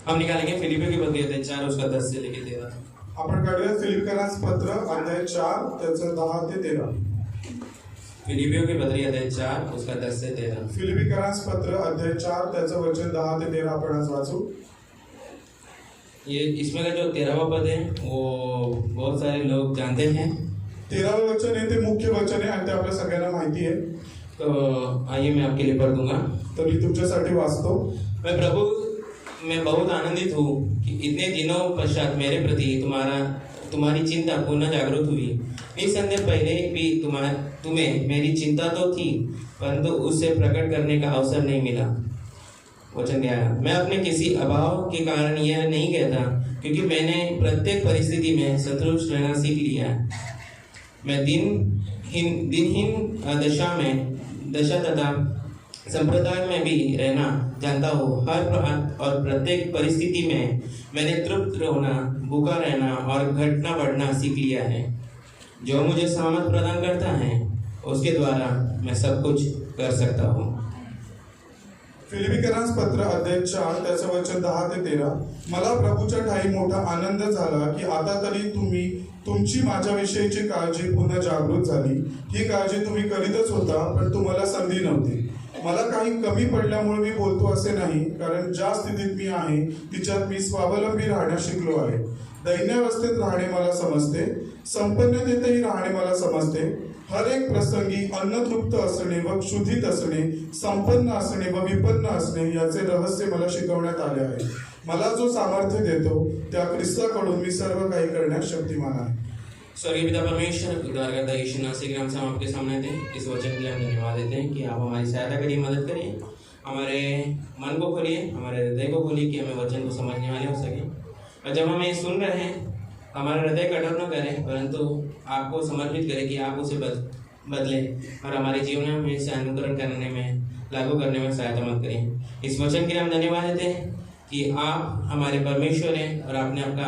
हम निकालेंगे फिलिपियों की पत्री अध्याय 4 उसका 10 से लेके 13। आपण काढूया फिलिपियरांस पत्र अध्याय 4 त्याचं 10 ते 13। फिलिपियों की पत्री अध्याय 4 उसका 10 से 13। फिलिपियरांस पत्र अध्याय 4 त्याचं वचन 10 ते 13 आपण आज वाचू। ये इसमें का जो 13वां पद है वो बहुत सारे लोग जानते हैं। 13वां वचन है ते मुख्य वचन आहे आणि ते आपल्या सगळ्यांना माहिती आहे। तो आइए मैं आपके लिए पढ़ दूंगा। तर मी तुमच्यासाठी वाचतो। मैं बहुत आनंदित हूँ कि इतने दिनों पश्चात मेरे प्रति तुम्हारी चिंता पुनः जागृत हुई। निसंदेह पहले भी तुम्हें मेरी चिंता तो थी, परंतु उससे प्रकट करने का अवसर नहीं मिला। वचन दिया, मैं अपने किसी अभाव के कारण यह नहीं कहता, क्योंकि मैंने प्रत्येक परिस्थिति में संतुष्ट रहना सीख लिया। मैं दिनहीन दशा तथा संप्रदाय में भी रहना जानता हूँ। हर और प्रत्येक परिस्थिति में मैंने तृप्त होना, भूखा रहना और घटना बढ़ना सीख लिया है। जो मुझे सामर्थ प्रदान करता है उसके द्वारा मैं सब कुछ कर सकता हूँ। फिलिपियरांस पत्र अध्याय 4 त्याचं वचन 10 ते 13। मला प्रभूच्या ठाई मोठा आनंद झाला की आता तरी तुमची माझ्याविषयीची काळजी पुन्हा जागृत झाली। ही काळजी तुम्ही करीतच होता, पण तुम्हाला संधी नव्हती। मला काही कमी पडल्यामुळे मी बोलतो असे नाही, कारण ज्या स्थितीत मी आहे तिच्यात मी स्वावलंबी राहण्यास शिकलो आहे। दैन्यावस्थेत राहणे मला समजते, संपन्नतेतही राहणे मला समजते। हर एक प्रसंगी अन्नतृप्त असणे व क्षुधित असणे, संपन्न असणे व विपन्न असणे याचे रहस्य मला शिकवण्यात आले आहे। मला जो सामर्थ्य देतो त्या ख्रिस्ताकडून मी सर्व काही करण्यास शक्तिमान आहे। स्वर्गीय पिता परमेश्वर, उद्धारकर्ता यीशु मसीह के नाम से हम आपके सामने थे। इस वचन के लिए हम धन्यवाद देते हैं कि आप हमारी सहायता करिए, मदद करिए, हमारे मन को खोलिए, हमारे हृदय को खोलिए कि हमें वचन को समझने वाले हो सके। और जब हम ये सुन रहे हैं हमारा हृदय कठोर न करें, परंतु आपको समर्पित करें कि आप उसे बदलें और हमारे जीवन में इसे अनुकरण करने में, लागू करने में सहायता मत करें। इस वचन के लिए हम धन्यवाद देते हैं कि आप हमारे परमेश्वर हैं और आपने अपना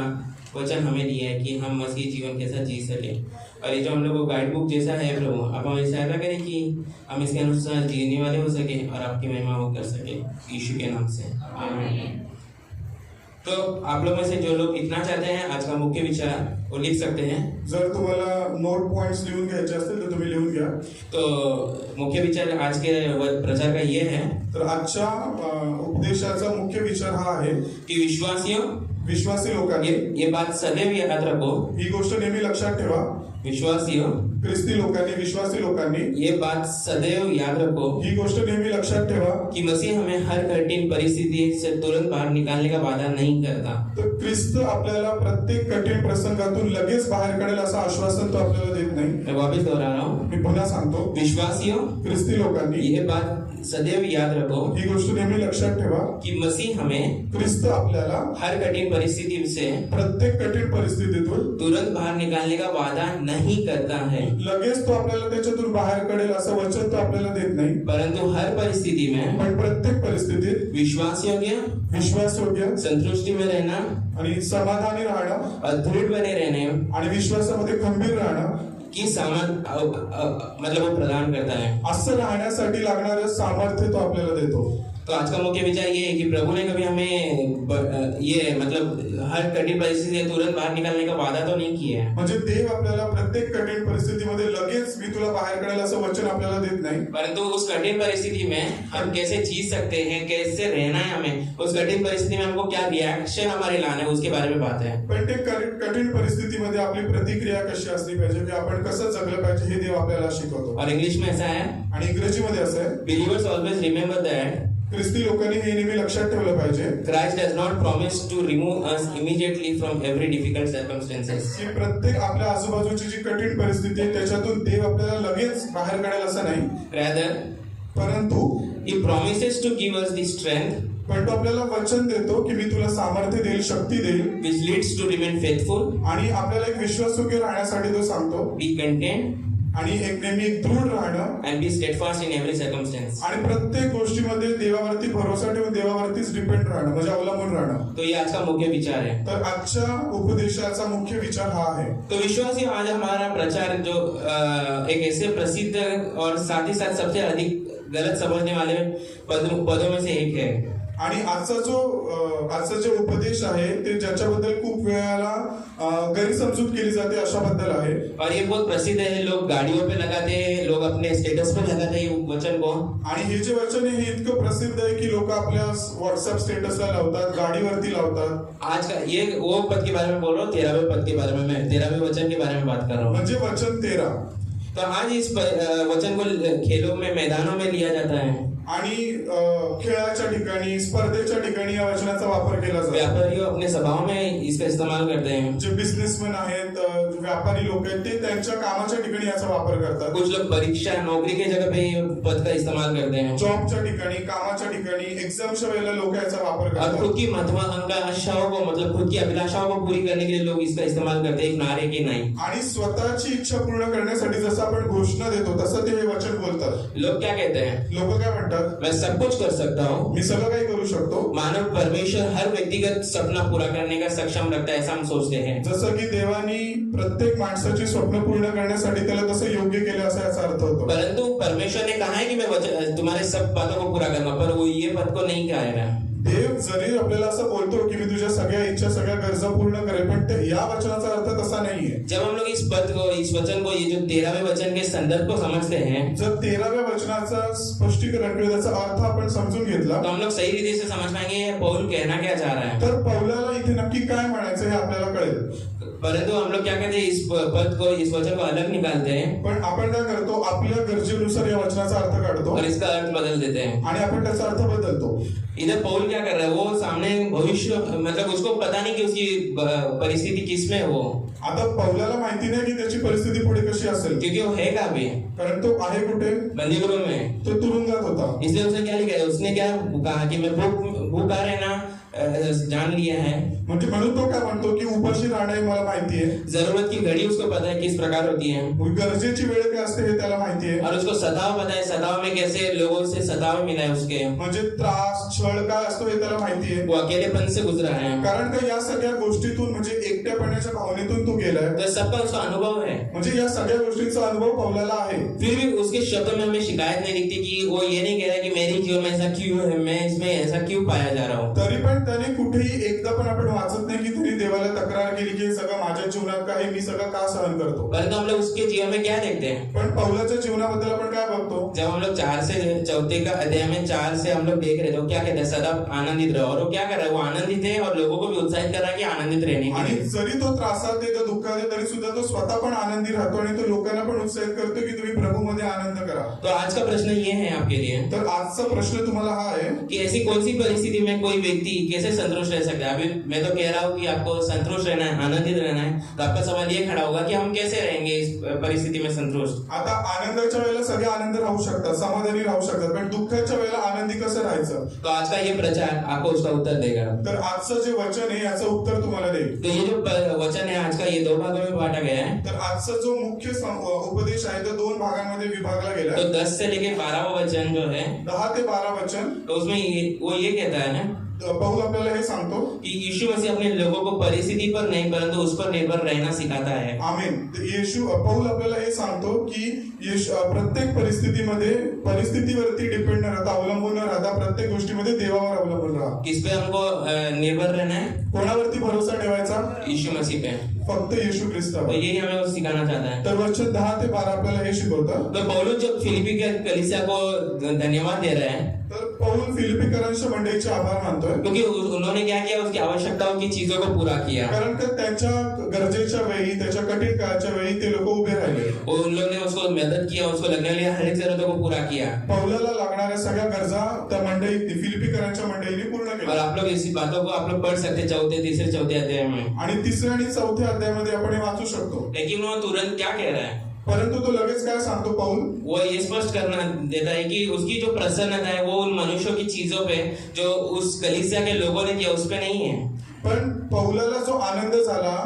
वचन हमें दिया है कि हम मसीह जीवन कैसा जी सके। और ये जो हम लोग को गाइड बुक जैसा है प्रभु, आप हमें सहायता करें कि हम इसके अनुसार जीने वाले हो सके और आपकी महिमा वो कर सके, यीशु के नाम से आमीन। तो आप लोग में से जो लोग लिखना चाहते हैं आज का मुख्य विचार वो लिख सकते हैं। जर तुम्हाला नोट पॉइंट्स लिहून घ्यायचे असतील तर तुम्ही लिहून घ्या। तो मुख्य विचार आज के प्रचार का ये है, तर आजच्या उपदेशाचा मुख्य विचार हा आहे कि विश्वासी लोकांनी ये बात सदैव याद रखो, ही गोष्ट नेहमी लक्षात ठेवा। विश्वासी लोकांनी ये बात सदैव याद रखो, ही गोष्ट नेहमी लक्षात ठेवा कि मसीह हमें हर कठिन परिस्थिति से तुरंत बाहर निकालने का वादा नहीं करता। तर ख्रिस्त आपल्याला प्रत्येक कठीण प्रसंगातून लगेच बाहेर काढेल असं आश्वासन तो आपल्याला देत नाही। मैं वापस दोहरा रहा हूँ, मी पुन्हा सांगतो, ख्रिस्ती लोकांनी ये बात सदैव याद रखो, ही गोष्ट नेहमी लक्षात ठेवा, कि मसीह हमें ख्रिस्त आपल्याला हर कठिन परिस्थिति से, प्रत्येक कठीण परिस्थितीतून तुरंत बाहर निकालने का वादा नहीं करता है। लगेच तो आपल्याला त्याच्यातून बाहेर काढेल असं वचन तो आपल्याला देत नाही, परंतु हर परिस्थिति में, पण प्रत्येक परिस्थितीत विश्वास योग्य, संतुष्टि में रहना आणि समाधानी राहणं, और दृढ़ बने रहने आणि विश्वासामध्ये खंबीर राहणं की मतलब वो प्रदान करता है। असं राहण्यासाठी लागणारं सामर्थ्य तो आपल्याला देतो। तो आज का मुख्य विचार ये है कि प्रभु ने कभी हमें ये मतलब हर कठिन परिस्थिति से तुरंत बाहर निकालने का वादा तो नहीं किया है। म्हणजे देव आपल्याला प्रत्येक कठीण परिस्थितीमध्ये लगेच मी तुला बाहेर काढेल असं वचन आपल्याला देत नाही, परंतु उस कठिन परिस्थिति में हम कैसे जी सकते हैं, कैसे रहना है, हमें उस कठिन परिस्थिति में हमको क्या रिएक्शन हमारे लाना है उसके बारे में बात है। पण ते कठीण परिस्थितीमध्ये आपली प्रतिक्रिया कशी असली पाहिजे, की आपण कसं जगलं पाहिजे हे देव आपल्याला शिकवतो। और इंग्लिश में ऐसा है, आणि इंग्रजीमध्ये असं आहे, बिलीवर्स ऑलवेज रिमेंबर दैट ख्रिस्ती लोकांनी हे नेहमी लक्षात ठेवलं पाहिजे, Christ does not promise to remove us immediately from every difficult circumstances. की प्रत्येक आपल्या आजूबाजूची जी कठीण परिस्थिती आहे त्याच्यातून देव आपल्याला लगेच बाहेर काढेल असं नाही, Rather, परंतु He promises to give us the strength पण तो आपल्याला वचन देतो की मी तुला सामर्थ्य देईल, शक्ती देईल, which leads to remain faithful, आणि आपल्याला एक विश्वासयोग्य राहण्यासाठी तो सांगतो, be content, आणि एक नेहमी एक दृढ राहणं, and be steadfast in every circumstance. आणि प्रत्येक गोष्टीमध्ये देवावरती भरोसा ठेवून देवावरतीच डिपेंड राहणं म्हणजे अवलंबून राहणं। तो ये आज का मुख्य विचार है। तर आजच्या उपदेशाचा मुख्य विचार हा आहे। तो विश्वासी आज हमारा प्रचार जो एक ऐसे प्रसिद्ध और साथ ही साथ सबसे अधिक गलत समझने वाले पदों में से एक है। आणि आजचा जो उपदेश आहे ते ज्याच्याबद्दल खूप वेळेला गैरसमजूत केली जाते अशाबद्दल आहे. और ये बहुत प्रसिद्ध है, लोग गाड़ियों पे लगाते हैं, लोग अपने स्टेटस पे लगाते हैं ये वचन को. आणि हे जे वचन आहे हे इतकं प्रसिद्ध आहे की लोक आपल्या व्हॉट्सअप स्टेटसला लावतात, गाडीवरती लावतात. आज का ये वो पद के बारे में बोल रहा हूँ, 13वें पद के बारे में, मैं 13वें वचन के बारे में बात कर रहा हूँ. म्हणजे वचन 13. तो आज इस वचन को खेलों में, मैदानों में लिया जाता है. आणि खेळाच्या ठिकाणी, स्पर्धेच्या ठिकाणी या वचनाचा वापर केला जातो. व्यापारी अपने सभाओं में इसका इस्तेमाल करते हैं. जे बिझनेसमॅन आहेत, व्यापारी लोक आहेत, ते त्यांच्या कामाच्या ठिकाणी याचा वापर करतात. कुछ लोग परीक्षा, नौकरी की जगह पे ये पद का इस्तेमाल करते हैं. जॉबच्या ठिकाणी, कामाच्या ठिकाणी, एग्जामच्या वेळेला लोक याचा वापर और करतात. खुद की महत्वाकांक्षाओं को, मतलब खुद की अभिलाषाओं को पूरी करने के लिए लोग इसका इस्तेमाल करते हैं, एक नारे की नहीं. आणि स्वतःची इच्छा पूर्ण करण्यासाठी जसं आपण घोषणा देतो तसं ते हे वचन बोलतात. लोग क्या कहते हैं? लोक काय म्हणतात? मैं सब कुछ कर सकता हूँ. मी सगळं काही करू शकतो. मानव परमेश्वर हर व्यक्तिगत सपना पूरा करने का सक्षम रखता है, ऐसा हम सोचते हैं. जसं की देवानी प्रत्येक माणसाची स्वप्न पूर्ण करण्यासाठी त्याला तसं योग्य केलं असा याचा अर्थ होतो. परंतु परमेश्वर ने कहा है कि मैं तुम्हारे सब बातों को पूरा करूंगा, पर वो ये पद को नहीं कहेगा. देव जरी आपल्याला असं बोलतो की मी तुझ्या सगळ्या इच्छा, सगळ्या गरजा पूर्ण करेल, पण या वचनाचा अर्थ तसा नाहीये. जब हम लोग इस पद को, इस वचन को, ये जो 13वें वचन के संदर्भ को समझते हैं, जर 13व्या वचनाचा स्पष्टीकरण किंवा त्याचा अर्थ आपण समजून घेतला तो हम लोग सही रीति से समझ पाएंगे पौल कहना क्या चाह रहा है. तर पौलाला इथे नक्की काय म्हणायचं हे आपल्याला कळेल. परंतु हम लोग क्या कहते हैं, इस पद को, इस वचन को अलग निकालते हैं पण आपण काय करतो, आपल्या गरजेनुसार या वचनाचा अर्थ काढतो और इसका अर्थ बदल देते हैं. आणि आपण त्याचा अर्थ बदलतो. इधर पौल क्या कर रहा है, वो सामने भविष्य, मतलब उसको पता नहीं कि उसकी परिस्थिति किसमें है वो. आता पौलाला माहिती नाही की त्याची परिस्थिती पुढे कशी असेल, क्योंकि वो है कहाँ पे? कारण तो आहे कुठे? बंदीगृह में. तो तुरुंगात होता. इसलिए उसने क्या लिखा है, उसने क्या कहा कि मैं भूखा रहना जान लिया है. म्हणजे म्हणून तो काय म्हणतो की उपाशी राहणे मला माहिती आहे. जरूरत की घड़ी उसको पता है किस प्रकार होती है. गरजेची वेळ काय असते हे त्याला माहिती आहे. और उसको सताव पता है, सताव में कैसे लोगों से सताव मिला है उसके. म्हणजे त्रास, छळ काय असतो हे त्याला माहिती आहे. वो अकेलेपन से गुजरा है. कारण का या सगळ्या गोष्टीतून, म्हणजे एकट्यापणाच्या भावनेतून तो गेलाय. तो सबका उसका अनुभव है. म्हणजे या सगळ्या गोष्टींचा अनुभव पौलाला आहे. फिर भी उसके शब्दों में हमें शिकायत नहीं दिखती कि वो ये नहीं कह रहा कि मेरी जीवन में ऐसा क्यों है, मैं इसमें ऐसा क्यों पाया जा रहा हूँ. तरी पण त्याने कुठेही एकदा पण आपण वाचत नाही की त्यांनी देवाला तक्रार केली की हे सगळं माझ्या जीवनात काय, मी सगळं का सहन करतो. परंतु हम लोग उसके जीवन में क्या देखते हैं? पण पौलाच्या जीवनाबद्दल आपण काय बघतो? जब हम लोग 4 से 4 का अध्याय में 4 से हम लोग देख रहे थे, वो क्या कहते हैं, सदा आनंदित रहो. और वो क्या कर रहा है, वो आनंदित है और लोगों को भी उत्साहित कर रहा है कि आनंदित रहने के आणि लिए. जरी तो त्रासात आहे, तो दुःखात आहे, तरी सुद्धा तो स्वतः पण आनंदी राहतो आणि तो लोकांना पण उत्साहित करतो की तुम्ही प्रभूमध्ये आनंद करा. तो आज का प्रश्न ये है आपके लिए, तर आजचा प्रश्न तुम्हाला हा आहे कि ऐसी कौन सी परिस्थिति में कोई व्यक्ति कैसे संतुष्ट रह सकता है. अभी मैं तो कह रहा हूँ कि आपको संतुष्ट रहना है, आनंदित रहना है. तो आपका सवाल ये खड़ा होगा कि हम कैसे रहेंगे इस परिस्थिति में संतुष्ट. आता आनंदाच्या वेळेला सगळे आनंद राहू शकतात, समाधानी राहू शकतात, पण दुःखाच्या वेळेला आनंदी कसं राहायचं. तो आज का ये प्रचार आपको उसका उत्तर देगा. तर आजचं जे वचन आहे याचं उत्तर तुम्हाला देईल. तो ये जो वचन है आज का, ये 2 भागों में बांटा गया है. तर आजचा जो मुख्य उपदेश आहे तो 2 भागांमध्ये विभागला गेला. तो 10 से लेके 12वां वचन जो है, 10 ते 12 वचन, तो उसमें वो ये कहता है ना पौल आपल्याला हे सांगतो कि यीशु मसीह अपने लोगों को परिस्थिति पर नहीं परंतु उस पर निर्भर रहना सिखाता है. आमीन. पौल आपल्याला हे सांगतो की प्रत्येक परिस्थितीवरती डिपेंड न राहता, अवलंबून न राहता, प्रत्येक गोष्टीमध्ये देवावर अवलंबून राहा. किस पे हमको निर्भर रहना है? कोणावरती भरोसा ठेवायचा? यीशु मसीह पे. फक्त येशू ख्रिस्तावर. तो यही हमें वो सिखाना चाहता है. तर वचन 10 ते 12 आपल्याला हे शिकवतं. तो पौलुस जो फिलिपी के कलीसिया को धन्यवाद दे रहा है, तर पौल फिलिपीकरांच्या मंडळीचे आभार मानतोय. क्योंकि उन्होंने क्या किया, उसकी आवश्यकताओं की चीजों को पूरा किया. कारण का त्यांच्या गरजेच्या वेळी, त्याच्या कठीण काळाच्या वेळी ते लोक उभे राहिले. उन लोगों ने उसको मदद किया, उसको लगने वाली हर एक जरूरतों को पूरा किया. पौलाला लागणाऱ्या सगळ्या गरजा त्या फिलिपीकरांच्या मंडळीने पूर्ण और केल्या. आप लोग इसी बातों को आप लोग पढ़ सकते 4th, 3rd, 4th अध्याय में. आणि 3ऱ्या आणि 4थ्या अध्यायामध्ये आपण हे वाचू शकतो. लेकिन वो तुरंत क्या कह रहा है, परंतु तो लगेच काय सांगतो पौल, वो ये स्पष्ट करना देता है कि उसकी जो प्रसन्नता है वो उन मनुष्यों की चीजों पे जो उस कलीसिया के लोगों ने किया उस पे नहीं है. पण पौलाला जो आनंद झाला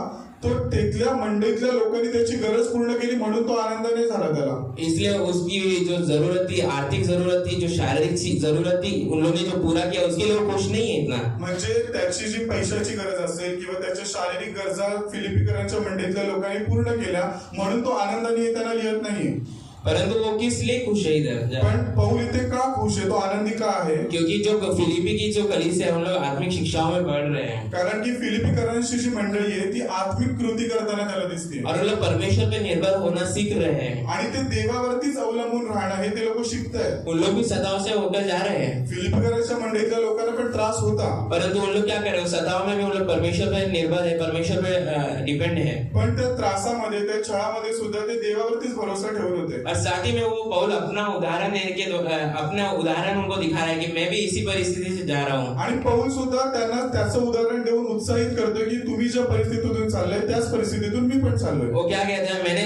तो तिथल्या मंडळीतल्या लोकांनी त्याची गरज पूर्ण केली म्हणून तो आनंदाने झाला त्याला. इसलिए उसकी जो जरूरत थी, आर्थिक जरूरत थी, जो शारीरिक जरूरत थी, उन लोगों ने जो पूरा किया उसके लिए वो खुश नहीं है इतना. म्हणजे त्याची जी पैशाची गरज असेल किंवा त्याच्या शारीरिक गरजा फिलिपीकरांच्या मंडळीतल्या लोकांनी पूर्ण केल्या म्हणून तो आनंदाने येताना लिहित नाहीये. परंतु वो किस लिए खुश है इधर? पण पौल इथे का खुश आहे, तो आनंदी का आहे? क्योंकि जो फिलिपी की जो कलीसिया है, उन लोग आत्मिक शिक्षाओं में बढ़ रहे हैं कारण की फिलिपीकरांची जी मंडळी आहे ती आत्मिक कृती करताना त्याला दिसते और उन लोग परमेश्वर पे निर्भर होना सीख रहे हैं। आणि ते देवावरतीच अवलंबून राहणं हे ते लोक शिकतायत। उन लोग भी सदाओं से होकर जा रहे हैं, फिलिपीकरांच्या मंडळीतल्या लोकांना पण त्रास होता, परंतु उन लोग क्या कर रहे हैं? सदाओं में भी उन लोग परमेश्वर पे निर्भर है, परमेश्वर पे डिपेंड है। पण त्या त्रासामध्ये त्या छळामध्ये सुद्धा ते देवावरतीच भरोसा ठेवून होते। और साथ ही में वो पौल अपना उदाहरण अपना उदाहरण उनको दिखा रहा है कि मैं भी इसी परिस्थिति से जा रहा हूँ। आणि पौल सुद्धा त्यांना त्याचं उदाहरण देऊन उत्साहित करतो की तुम्ही ज्या परिस्थितीतून चाललाय त्याच परिस्थितीतून मी पण चाललोय। वो क्या कहता है? मैंने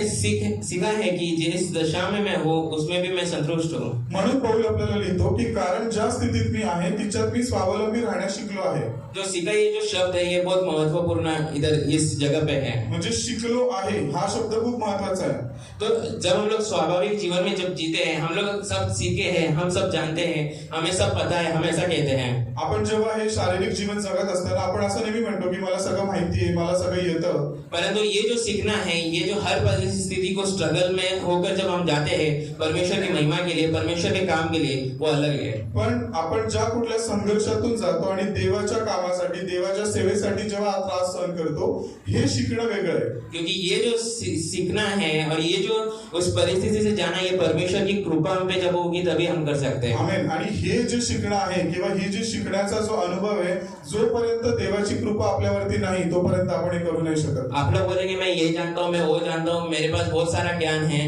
सीखा है कि जिस दशा में मैं हूँ उसमें भी मैं संतुष्ट हूँ। म्हणून पौल आपल्याला लिहितो की कारण ज्या स्थितीत मी आहे तिच्यात मी स्वावलंबी राहण्यास शिकलो आहे। जो सीखा ये जो शब्द है ये बहुत महत्वपूर्ण इधर इस जगह पे है। म्हणजे शिकलो आहे हा शब्द खूप महत्वाचा आहे। तो जब हम लोग स्वाभाविक जीवन में जब जीते हैं, हम लोग सब सीखे हैं, हम सब जानते हैं, हमें सब पता है, हम ऐसा कहते हैं। आपण जेव्हा हे शारीरिक जीवन जगत असताना आपण असं नेहमी म्हणतो की मला सगळं माहिती आहे, मला सगळं येतं। परंतु ये जो सीखना है, ये जो हर परिस्थिति को स्ट्रगल में होकर जब हम जाते हैं परमेश्वर की महिमा के लिए, परमेश्वर के काम के लिए, वो अलग है। पण आपण ज्या कुठल्या संघर्षातून जातो आणि देवाच्या कामासाठी, देवाच्या सेवेसाठी जेव्हा त्रास सहन करतो, हे शिकणं वेगळं आहे। क्योंकि ये जो सीखना है और ये जो उस परिस्थिति से जाना, ये परमेश्वर की कृपा हम पे जब होगी तभी हम कर सकते हैं। आमेन। आणि हे जे शिकणं आहे किंवा ही जी शिकण्याचा जो अनुभव आहे, जोपर्यंत देवाची कृपा आपल्यावरती नाही तोपर्यंत आपण हे करू नाही शकत। आप लोग बोलेंगे मैं ये जानता हूँ, मैं वो जानता हूँ, मेरे पास बहुत सारा ज्ञान है।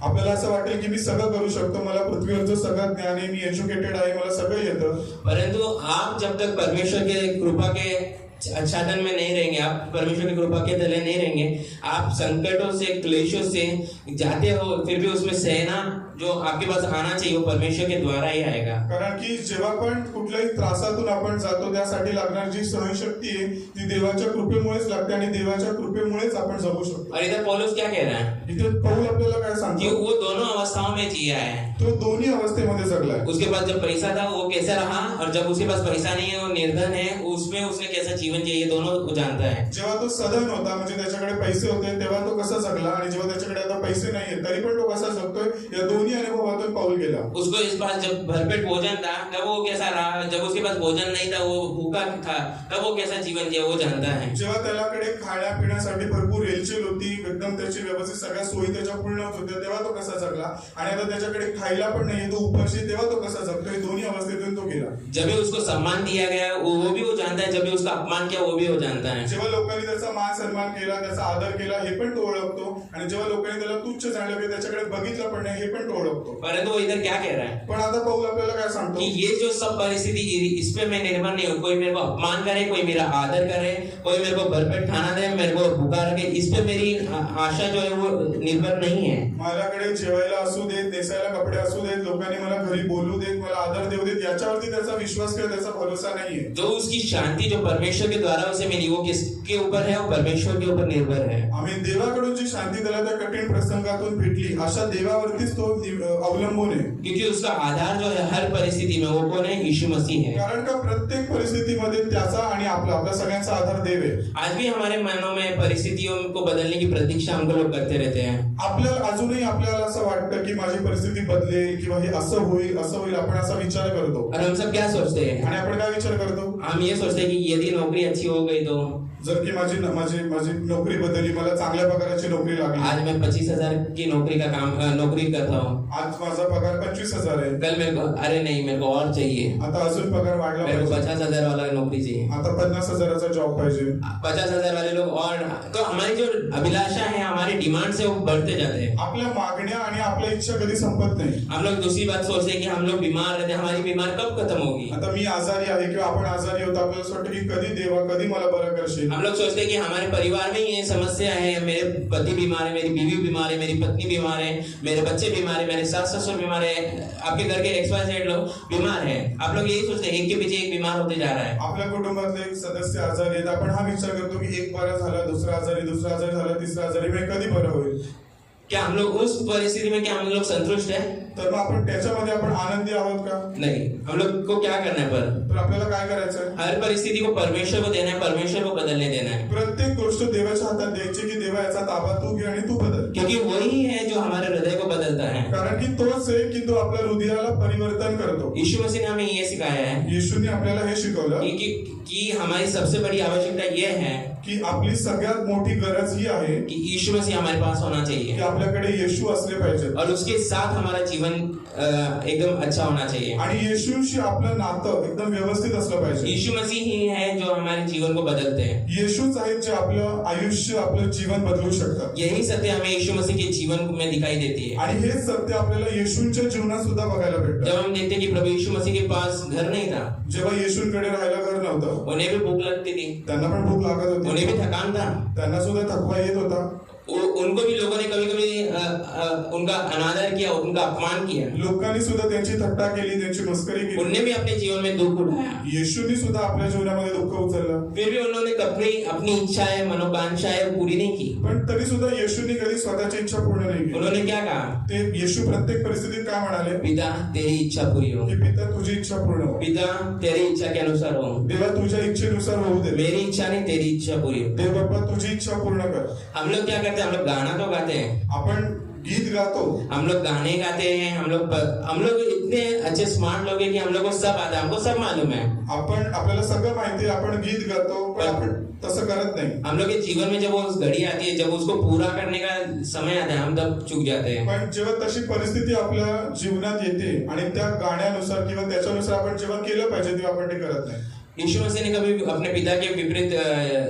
आपल्याला असं वाटेल की मी सगळं करू शकतो, मला पृथ्वीवरचं सगळं ज्ञान आहे, मी एज्युकेटेड आहे, मला सगळं येतं। परंतु आप जब तक परमेश्वर के कृपा के आच्छादन में नहीं रहेंगे, आप परमेश्वर की कृपा के तले नहीं रहेंगे, आप संकटों से, क्लेशों से जाते हो, फिर भी उसमें सहना जो आपके पास आना चाहिए वो परमेश्वर के द्वारा ही आएगा। कारण की जेव्हा पण कुठल्याही त्रासातून आपण जातो त्यासाठी लागणारी जी सहनशक्ती आहे ती देवाच्या कृपेमुळेच लागते आणि देवाच्या कृपेमुळेच आपण जगू शकतो। और इधर पौलुस क्या कह रहा है? इथे पौल आपल्याला काय कि सांगतो? वो दोनों अवस्थाओं में जिया है। तो दोन्ही अवस्थेमध्ये जगलाय। उसके पास जब पैसा था वो कैसा रहा, और जब उसके पास पैसा नहीं है, वो निर्धन है, उसमें उसने कैसा जीवन जिया, ये दोनों वो जानता है। जेव्हा तो सधन होता म्हणजे त्याच्याकडे पैसे होते तेव्हा तो कसा जगला, आणि जेव्हा त्याच्याकडे आता पैसे नाहीये तरी पण तो कसा जगतोय, या दोन्ही अनुभवातून पौल गेला। उसको इस पास जब भरपेट भोजन था तब वो कैसा रहा, जब उसके पास भोजन नहीं था, वो भूखा था, तब वो कैसा जीवन जिया, वो जानता है। जेव्हा त्याच्याकडे खाण्यापिण्यासाठी भरपूर रेलचेल होती, एकदम त्याची व्यवस्थित सगळ्या सोयी त्याच्या पूर्ण होत्या, तेव्हा तो कसा जगला, आणि आता त्याच्याकडे खायला पण नाहीये, तो उपाशी, तेव्हा तो कसा जगतोय, दोन्ही अवस्थेतून तो गेला। जब भी उसको सम्मान दिया गया वो भी वो जानता है, जब भी उसका अपमान किया वो भी वो जानता है। जेव्हा लोकांनी त्याचा मान सन्मान केला, त्याचा आदर केला, हे पण तो ओळखतो, आणि जेव्हा लोकांनी त्याला तुच्छ जाणलं की त्याच्याकडे बघितलं पण नाही, हे पण तो ओळखतो। परंतु वो इधर क्या कह रहा है पण आता पौल आपल्याला काय सांगतो कि ये जो सब परिस्थिति, इस पे मैं निर्भर नहीं हूँ। कोई मेरे को अपमान करे, कोई मेरा आदर करे, कोई मेरे को भरपेट खाना दे, मेरे को भूखा रखे, इस पे मेरी आशा जो है वो निर्भर नहीं है। माझ्याकडे जेवायला असू देत, नेसायला कपडे असू देत, लोकांनी मला घरी बोलू देत, मला आदर देऊ देत, याच्यावरती त्याचा विश्वास किंवा त्याचा भरोसा नाहीये। जो उसकी शांति जो परमेश्वर के द्वारा उसे मिली वो किसके ऊपर है? वो परमेश्वर के ऊपर निर्भर है। आम्ही देवाकडून जी शांती त्याला त्या कठीण प्रसंगातून भेटली, अशा देवावरतीच तो अवलंबून आहे। क्योंकि उसका आधार जो है हर परिस्थिति में वो कौन है? यीशु मसीह है। कारण का प्रत्येक परिस्थितीमध्ये त्याचा आणि आपला सगळ्यांचा आधार देव आहे। आज भी हमारे मनों में परिस्थितियों को बदलने की प्रतीक्षा हम लोग करते रहते हैं। आपल्याला अजूनही आपल्याला असं वाटतं की माझी परिस्थिती बदलेल किंवा हे असं होईल, आपण असा विचार करतो। और हम सब क्या सोचते हैं? आणि आपण काय विचार करतो? हम ये सोचते हैं कि यदि नौकरी अच्छी हो गई तो, जर की माझी नोकरी बदलली, मला चांगल्या पगाराची नोकरी लागली, आज मैं 25,000 की नौकरी करता हूँ, आज माझा पगार 25,000 आहे, कल मेरे को अरे नहीं मेरे को और चाहिए, आता अजून पगार वाढला मेरे को पाहिजे, 50,000 वाला नौकरी चाहिए, आता 50,000चा जॉब पाहिजे, 50,000 वाले लोग। और तो हमारी जो अभिलाषा है, हमारी डिमांड से वो बढ़ते जाते हैं। आपल्या मागण्या आणि आपल्या इच्छा कधी संपत नाही। हम लोग दूसरी बात सोचते हैं कि हम लोग बीमार रहते हैं, हमारी बीमार कब खत्म होगी। आता मी आजारी आहे किंवा आपण आजारी होतो, आपल्याला असं वाटतं की कधी देवा, कधी मला बरं करशील। हम लोग सोचते हैं कि हमारे परिवार में ये समस्या है, मेरे पति बीमार है, मेरी बीवी बीमार है, मेरी पत्नी बीमार है, मेरे बच्चे बीमार है, मेरे सास ससुर बीमार है, आपके घर के XYZ लोग बीमार है। आप लोग यही सोचते हैं एक के पीछे एक बीमार होते जा रहा है। आपल्या कुटुंबातले एक सदस्य आजारी आहेत, आपण हा विचार करतो की एक बरा झाला, दुसरा आजारी झाला, तिसरा आजारी, कधी बरं होईल। क्या हम लोग उस परिस्थिति में क्या हम लोग संतुष्ट है? तर मग आपण त्याच्यामध्ये आपण आनंदी आहोत का? नहीं, हम लोग को क्या करना है पर तर आपल्याला काय करायचं आहे? हर परिस्थिति को परमेश्वर को देना है, परमेश्वर को बदलने देना है, प्रत्येक गोष्ट देवाच्या हातात द्यायची की देवा याचा ताबा तू घे आणि तू बदल. क्योंकि वही है जो हमारे हृदय को बदलता है. कारण की तोच आहे की तो आपल्या हृदयाला परिवर्तन करतो. यीशु मसीह ने हमें ये सिखाया है येशूने आपल्याला हे शिकवलं कि हमारी सबसे बड़ी आवश्यकता ये है की आपली सगळ्यात मोठी गरज ही आहे कि यीशु मसीह हमारे पास होना की चाहिए आपल्याकडे येशू असले पाहिजेत और उसके साथ हमारा जीवन एकदम अच्छा होना चाहिए. आणि येशूशी आपलं नातं एकदम व्यवस्थित असलं पाहिजे. यीशु मसीह ही है जो हमारे जीवन को बदलते हैं. येशूच आहेत जे आपलं आयुष्य आपलं जीवन बदलू शकतात. यही सत्य हमें यीशु मसीह के जीवन में दिखाई देती है. आणि हेच सत्य आपल्याला येशूंच्या जीवनात सुद्धा बघायला भेटतं. जब हम देखते हैं कि प्रभु यीशु मसीह के पास घर नहीं था, जेव्हा येशूंकडे राहायला घर नव्हतं उन्हें भी भूख लगती थी, त्यांना पण भूक लागत उन्हें होती, भी थकान था, त्यांना सुद्धा थकवा येत होता. उनको भी लोगों ने कभी कभी उनका अनादर किया, उनका अपमान किया. लोकांनी सुद्धा त्यांची थट्टा केली, त्यांची मस्करी केली. उनने भी अपने जीवन में दुख उठाया. येशूंनी सुद्धा आपल्या जीवनामध्ये दुःख उचललं. फिर भी उन्होंने अपनी इच्छाएं, मनोकांक्षाएं पूरी नहीं की. पण तरी सुद्धा येशूंनी कधी स्वतःची इच्छा पूर्ण नाही केली. उन्होंने क्या कहा? ते येशू प्रत्येक परिस्थितीत काय म्हणाले पिता तेरी इच्छा पूरी हो, की पिता तुझी इच्छा पूर्ण हो. पिता तेरी इच्छा के अनुसार हो, देवा तुझ्या इच्छेनुसार होऊ दे. मेरी इच्छा नहीं तेरी इच्छा पूरी हो. देव बाप्पा तुझी इच्छा पूर्ण कर. हम लोग क्या करते हैं? हम लोग गाना तो गाते हैं, आपण गीत गातो, हम लोग गाने गाते हैं, हम लोग इतने अच्छे स्मार्ट लोग हैं कि हम लोग को सब आता है, हमको सब मालूम है. आपण आपल्याला सगळं माहिती आहे, आपण गीत गातो, पण आपण तसं करत नाही. हम लोग के जीवन में जब वो घड़ी आती है, जब उसको पूरा करने का समय आता है, हम तब चूक जाते हैं. पण जेव्हा तशी परिस्थिती आपल्या जीवनात येते आणि त्या गाण्यानुसार किंवा त्याच्यानुसार आपण जेव्हा केलं पाहिजे तेव्हा आपण ते करत नाही. यीशु मसीह ने कभी अपने पिता के विपरीत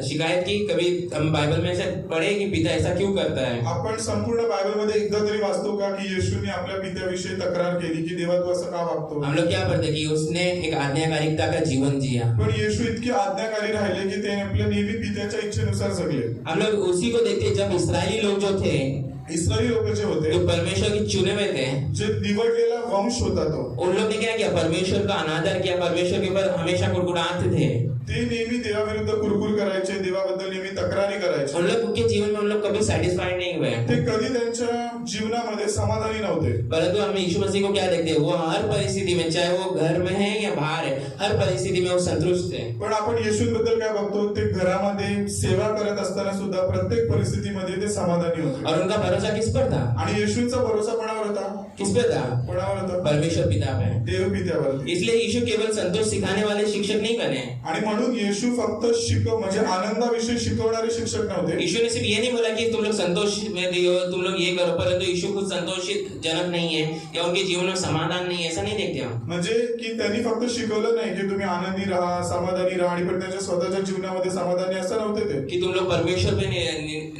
शिकायत की? कभी हम बाइबल में से पढ़े कि पिता ऐसा क्यों करता है? आपण संपूर्ण बायबलमध्ये एकदा तरी वाचतो का की येशूने आपल्या पित्याविषयी तक्रार केली की देवा तू असं का वागतो? हम लोग क्या पढ़ते कि उसने एक आज्ञाकारिकता का जीवन जिया. पण येशू इतके आज्ञाकारी राहिले की ते आपल्या नेहमी पित्याच्या इच्छेनुसार जगले. हम लोग उसी को देखते हैं जब इस्राएली लोग जो थे, इस्रायली लोक जे होते, जो परमेश्वर के चुने हुए थे, जे निवडलेला वंश होता तो, उन लोग ने क्या किया? परमेश्वर का अनादर किया, परमेश्वर के ऊपर हमेशा कुड़कुड़ाते थे. ते नेहमी देवाविरुद्ध कुरकुर करायचे, देवाबद्दल नेहमी तक्रारी करायचे. उन लोग के जीवन में उन लोग कभी सेटिस्फाइड नहीं हुए. ते कधी त्यांच्या जीवनामध्ये समाधानी नव्हते. परंतु हम यीशु मसीह को क्या देखते हैं? वो हर परिस्थिति में, चाहे वो घर में है या बाहर है, हर परिस्थिति में वो संतुष्ट थे. पण आपण येशूबद्दल काय बघतो? ते घरामध्ये सेवा करत असताना सुद्धा प्रत्येक परिस्थितीमध्ये ते समाधानी होते. और उनका भरोसा किस पर था? आणि येशूंचा भरोसा कोणावर होता? किस पे था? कोणावर होता? परमेश्वर पिता पे. देव पित्यावर. इसलिए यीशु केवल संतोष सिखाने वाले शिक्षक नहीं बने. आणि म्हणून येशू फक्त म्हणजे आनंदाविषयी शिकवणारे शिक्षक नव्हते. यीशु ने सिर्फ ये नहीं बोला कि तुम लोग संतोष में दियो, तुम लोग ये करो, परंतु यीशु खुद संतोषित जनक नहीं है या उनके जीवन में समाधान नहीं है, ऐसा नहीं देखते हम. म्हणजे की त्यांनी फक्त शिकवलं नाही की तुम्ही आनंदी राहा, समाधानी राहा, आणि पण त्यांच्या स्वतःच्या जीवनामध्ये समाधानी असं नव्हते ते कि तुम लोग परमेश्वर पे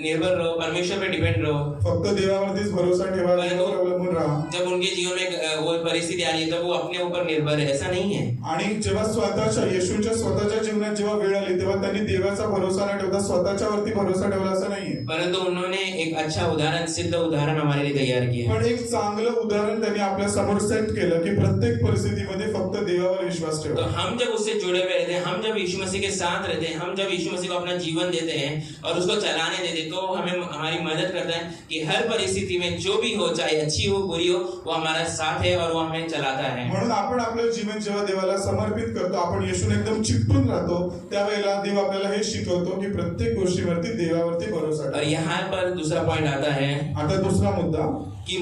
निर्भर रहो, परमेश्वर पे डिपेंड रहो. फक्त देवावरतीच भरोसा ठेवा, देवावर अवलंबून राहा. जब उनके जीवन में वो परिस्थिति आ रही है तब वो अपने ऊपर निर्भर है, ऐसा नहीं है. आणि जेव्हा स्वतःच्या येशूंच्या स्वतःच्या जीवनात जेव्हा वेळ आली तेव्हा त्यांनी देवाचा भरोसा न ठेवता स्वतःच्या वरती भरोसा ठेवला असं नाहीये. परंतु उन्होंने एक अच्छा उदाहरण, सिद्ध उदाहरण हमारे लिए तैयार किया. पण एक चांगलं उदाहरण त्यांनी आपल्या समोर सेट केलं की प्रत्येक परिस्थितीमध्ये फक्त देवावर विश्वास तो ठेवा. हम जब उससे जुड़े हुए रहते हैं, हम जब यीशु मसीह के साथ रहते हैं, हम जब यीशु मसीह को अपना जीवन देते हैं और उसको चलाने देते हैं, तो हमें हमारी मदद करता है कि हर परिस्थिति में जो भी हो, चाहे अच्छी हो बुरी हो, वो हमारा साथ है और वो हमें चलाता है. म्हणून आपण आपलं जीवन जेव्हा देवाला समर्पित करतो, आपण येशूने एकदम चिकटून राहतो, त्यावेळेला देव आपल्याला हे शिकवतो की प्रत्येक गोष्टीवरती देवावरती भरोसा और ठेवा. यहाँ पर दूसरा पॉइंट आता है आता दुसरा मुद्दा कि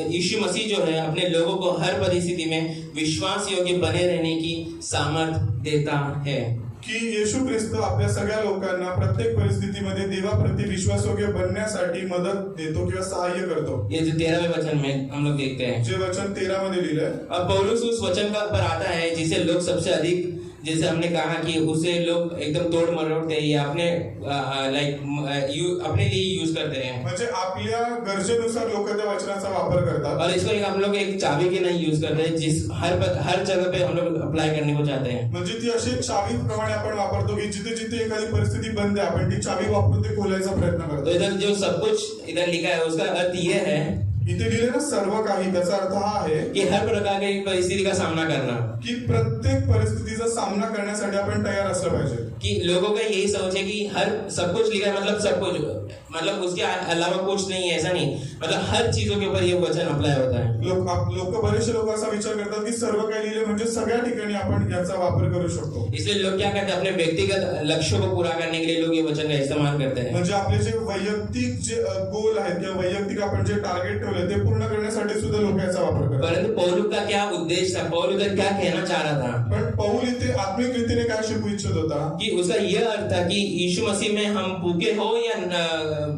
यीशु मसीह जो है अपने लोगों को हर परिस्थिति में विश्वास योग्य बने रहने की सामर्थ्य देता है. की येशू ख्रिस्त आपल्या सगळ्या लोकांना प्रत्येक परिस्थितीमध्ये देवाप्रती विश्वासयोग्य बनण्यासाठी मदत देतो किंवा सहाय्य करतो. ये जो 13वें वचन में हम लोग देखते हैं, जे वचन 13 मध्ये लिहिलंय. अब पौलुस उस वचन का पर आता है जिसे लोग सबसे अधिक, जैसे हमने कहा कि उसे लोग एकदम तोड़ मरोड़ते हैं या अपने अपने लिए यूज करते हैं. म्हणजे आपल्या गरजेनुसार लोक त्या वचनाचा वापर करतात. और इसको हम लोग एक चाबी के नहीं यूज करते हैं, जिस हर जगह पे हम लोग अप्लाई करने को चाहते हैं. म्हणजे ती अशी चावी प्रमाणे आपण वापरतो की जिथे जिथे एखादी परिस्थिती बंद आहे आपण ती चावी वापरून ते खोलायचा प्रयत्न तो करतो. इधर जो सब कुछ इधर लिखा है उसका अर्थ ये है इथे लिहिले ना सर्व काही, त्याचा अर्थ हा आहे कि हर प्रकार की परिस्थिति का सामना करना, की प्रत्येक परिस्थितीचा सामना करण्यासाठी आपण तयार असलं पाहिजे. कि लोगों का यही सोच है कि हर सब कुछ लिखा है मतलब सब कुछ, मतलब उसके अलावा कुछ नहीं है, ऐसा नहीं, मतलब हर चीजों के ऊपर ये वचन अप्लाई होता है. लोक बरेचसे लोक असा विचार करतात की सर्व काही लिहिले म्हणजे सगळ्या ठिकाणी आपण याचा वापर करू शकतो. इसलिए लोग क्या करते हैं, अपने व्यक्तिगत लक्ष्यों को पूरा करने के लिए लोग ये वचन का इस्तेमाल करते हैं. म्हणजे आपले जे वैयक्तिक जे गोल आहेत किंवा वैयक्तिक आपण जे टार्गेट ठेवले ते पूर्ण करण्यासाठी सुद्धा लोक याचा वापर करतात. परंतु पौलुस का क्या उद्देश्य था, पौलुस उधर क्या कहना चाह रहा था, पण पौल इथे आत्मिक रीतीने काय शिकवू इच्छित होता कि उसका यह अर्थ था कि यीशु मसीह में हम भूखे हो या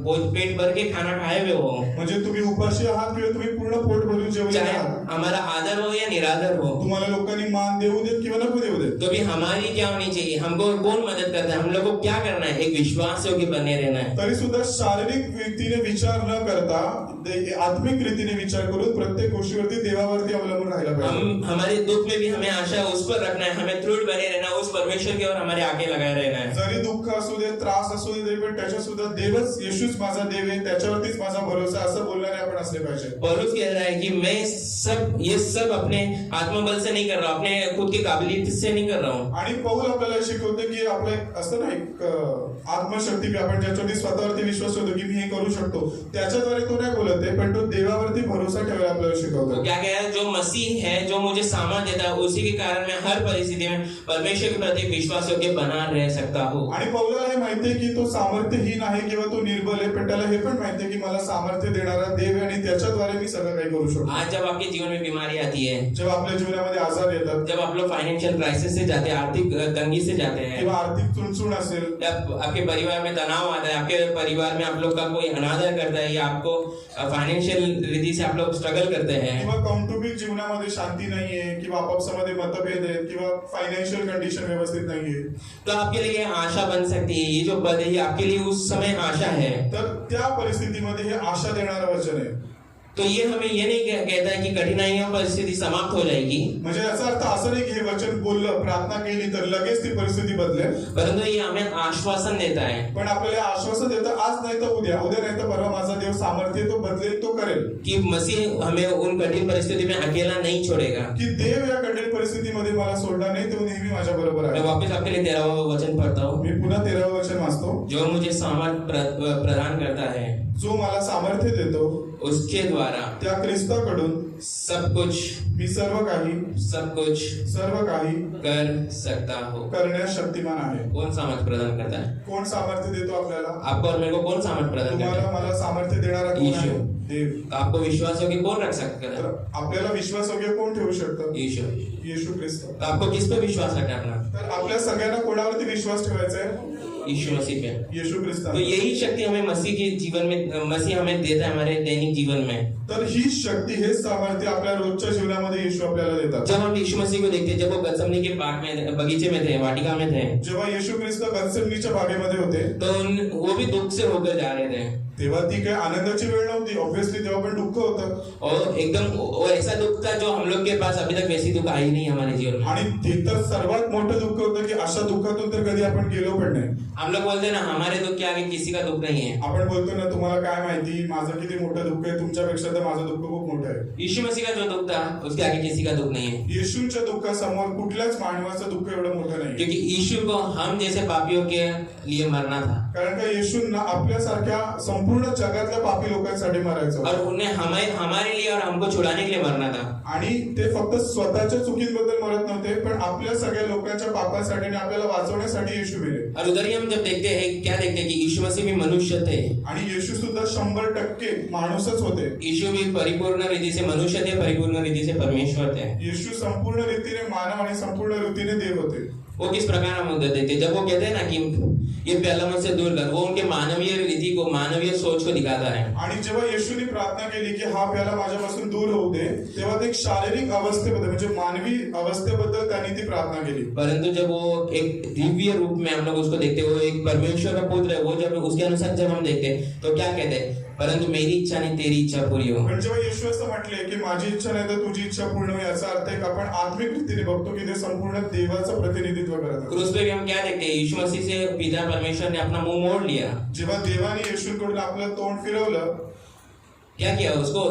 पेट भर के खाना खाए हुए हो, म्हणजे तुम्ही उपाशी आहात किंवा तुम्ही पूर्ण पोट भरून जेवले चाहे आहात, हमारा आदर हो या निरादर हो, तुम्हाला लोकांनी मान देऊ देत किंवा नको देऊ देत, तो भी हमारी क्या होनी चाहिए, हमको कौन मदद करता है, हम लोग को क्या करना है, एक विश्वास योग्य बने रहना है. तरी सुद्धा शारीरिक रीतीने विचार न करता आत्मिक रीतीने विचार करून प्रत्येक गोष्टीवरती देवावरती अवलंबून राहायला पाहिजे. हम हमारे दुख में भी हमें आशा उस पर रखना है, हमें दृढ़ बने रहना है, उस परमेश्वर की ओर हमारे आगे लगाए रहना है. जरी दुःख असू दे, त्रास असू दे, पण त्याच्या सुद्धा देवच, येशूच माझा देव आहे, त्याच्यावरतीच माझा भरोसा, असं बोलणारे आपण असले पाहिजे. पौलुस कह रहा है कि मैं ये सब अपने आत्मबल से नहीं कर रहा हूं, अपने खुद की काबिलियत से नहीं कर रहा हूं. आणि पौल आपल्याला शिकवते की आपलं एक असतं ना एक आत्मशक्ती, की आपण ज्याच्यावरती स्वतःवरती विश्वास होतो की मी हे करू शकतो, त्याच्याद्वारे तो नाही बोलत आहे, पण तो देवावरती भरोसा ठेवायला आपल्याला शिकवतो. तो क्या कह रहा है, जो मसीह है, जो मुझे सामर्थ देता है, उसी के कारण मैं हर परिस्थिति में परमेश्वर के प्रति विश्वास योग्य बना रह सकता हूं. आणि पौलाला हे माहिती आहे की तो सामर्थ्यहीन आहे किंवा तो निर्बल आहे, पण त्याला हे पण माहिती आहे की मला सामर्थ्य देणारा देव आहे आणि त्याच्याद्वारे मी सगळं काही करू शकतो. आज जब आपके जीवन में बीमारी आती है, जेव्हा आपल्या जीवनामध्ये आजार येतात, जब आप लोग फाइनेंशियल क्राइसिस से जाते हैं, आर्थिक तंगी से जाते हैं, किंवा आर्थिक चुणचुण असेल, जब आपके परिवार में तनाव आता है, आपके परिवार में आप लोग का कोई अनादर करता है या आपको फाइनेंशियल रीति से आप लोग स्ट्रगल करते हैं, किंवा कौटुंबिक जीवनामध्ये शांती नाहीये, किंवा आपापसामध्ये मतभेद आहेत, किंवा फायनान्शियल कंडिशन व्यवस्थित नाहीये, तो आपके लिए आशा बन सकती है. ये जो पद है ये आपके लिए उस समय आशा है. तर त्या परिस्थितीमध्ये हे आशा देणारं वचन आहे. तो ये हमें ये नहीं कहता है कि कठिनाइयों परिस्थिति समाप्त हो जाएगी, म्हणजे याचा अर्थ असं नाही की हे वचन बोललं, प्रार्थना केली तर लगेच ती परिस्थिती बदलेल, परंतु ये हमें आश्वासन देता है पण आपल्याला आश्वासन देतं आज नाही तर उद्या, उद्या नाही तर परवा माझा देव सामर्थ्य तो बदलेल, तो करेल, कि मसीह हमें उन कठिन परिस्थिति में अकेला नहीं छोड़ेगा. की देव या कठीण परिस्थितीमध्ये मला सोडणार नाही, तो नेहमी माझ्या बरोबर मैं आहे. वापस आपके लिए 13वां वचन पढ़ता हूँ. मी पुन्हा 13वं वचन वाचतो. जो मुझे सामर्थ प्रदान करता है, जो मला सामर्थ्य देतो, उसके द्वारा त्या ख्रिस्ताकडून सब कुछ मी सर्व काही कर सकता हूँ. करण्यास शक्तिमान आहे. कौन सामर्थ प्रदान करता है? कोण सामर्थ्य देतो आपल्याला? आपको और मेरे को कौन सामर्थ प्रदान करता तुम्हाला है? मला सामर्थ्य देणारा कोण आहे? ईश्वर. देव. तो आपको विश्वास हो कि कौन रख सकता तर है? आपल्याला विश्वासयोग्य कोण ठेवू शकतं? ईश्वर. येशू ख्रिस्त. तो आपको किस पे विश्वास रखना है अपना? तर आपल्या सगळ्यांना कोणावरती विश्वास ठेवायचा आहे? यीशु मसीह पे. येशू ख्रिस्त. तो यही शक्ति हमें मसीह के जीवन में, मसीह हमें देता है हमारे दैनिक जीवन में. तर ही शक्ती, हे सामर्थ्य आपल्या रोजच्या जीवनामध्ये येशू आपल्याला देतात. जब हम यीशु मसीह को देखते हैं, जब वो गतसमनी के बाग में, बगीचे में थे, वाटिका में थे, जेव्हा येशू ख्रिस्त गत्सेमनीच्या बागेमध्ये होते, तो वो भी दुख से होकर जा रहे थे. तेव्हा ती काही आनंदाची वेळ नव्हती. ऑब्विसली तेव्हा पण दुःख होतं, और एकदम वो ऐसा दुख था जो हम लोग के पास अभी तक वैसी दुख आई नहीं हमारे जीवन में. आणि ते तर सर्वात मोठं दुःख होतं की अशा दुःखातून तर कधी आपण गेलो पण नाही. हम लोग बोलते हैं ना, हमारे दुख के आगे किसी का दुख नहीं है. आपण बोलतो ना, तुम्हाला काय माहिती माझं किती मोठं दुःख आहे, तुमच्यापेक्षा तर माझं दुःख खूप मोठं आहे. यीशु मसीह का जो दुख था उसके आगे किसी का दुख नहीं है. येशूच्या दुःखासमोर कुठल्याच मानवाचं दुःख एवढं मोठं नाही. क्योंकि यीशु को हम जैसे पापियों के लिए मरना था, कारण का येशूंना आपल्यासारख्या संपूर्ण जगातल्या पापी लोकांसाठी मरायचं होतं. और उन्हें हमारे लिए और हमको छुड़ाने के लिए मरना था. आणि ते फक्त स्वतःच्या चुकींबद्दल मरत नव्हते, पण आपल्या सगळ्या लोकांच्या पापासाठी आणि आपल्याला वाचवण्यासाठी येशू मेले. और उधर ही हम जब देखते हैं, क्या देखते हैं कि यीशु मसीह भी मनुष्य थे. आणि येशू सुद्धा 100% माणूसच होते. यीशु भी परिपूर्ण रीति से मनुष्य थे, परिपूर्ण रीति से परमेश्वर थे. येशू संपूर्ण रीतीने मानव आणि संपूर्ण रीतीने देव होते. वो किस प्रकार हम उधर देखते हैं, जब वो कहते हैं ना कि ये प्याला मुझसे दूर कर, वो उनके मानवीय रीति को, मानवीय सोच को दिखाता है. आणि जेव्हा येशूने प्रार्थना केली की हा प्याला माझ्यापासून दूर होऊ दे, तेव्हा ते एक शारीरिक अवस्थेबद्दल, म्हणजे मानवी अवस्थेबद्दल त्यांनी ती प्रार्थना केली. परंतु जब वो एक दिव्य रूप में हम लोग उसको देखते हैं, वो एक परमेश्वर का पुत्र है, वो जब उसके अनुसार जब हम देखते हैं तो क्या कहते हैं, परंतु मेरी इच्छा नहीं तेरी इच्छा पूरी हो. पण जेव्हा येशू असं म्हटले की माझी इच्छा नाही तर तुझी इच्छा पूर्ण हो, याचा अर्थ आहे की आपण आत्मिक रीतीने बघतो की ते संपूर्ण देवाचं प्रतिनिधित्व करत आहे. क्रूस पे भी हम क्या देखते हैं, यीशु मसीह से पिता परमेश्वर ने अपना मुंह मोड़ लिया. जेव्हा देवाने येशूकडून आपलं तोंड फिरवलं, क्या किया उसको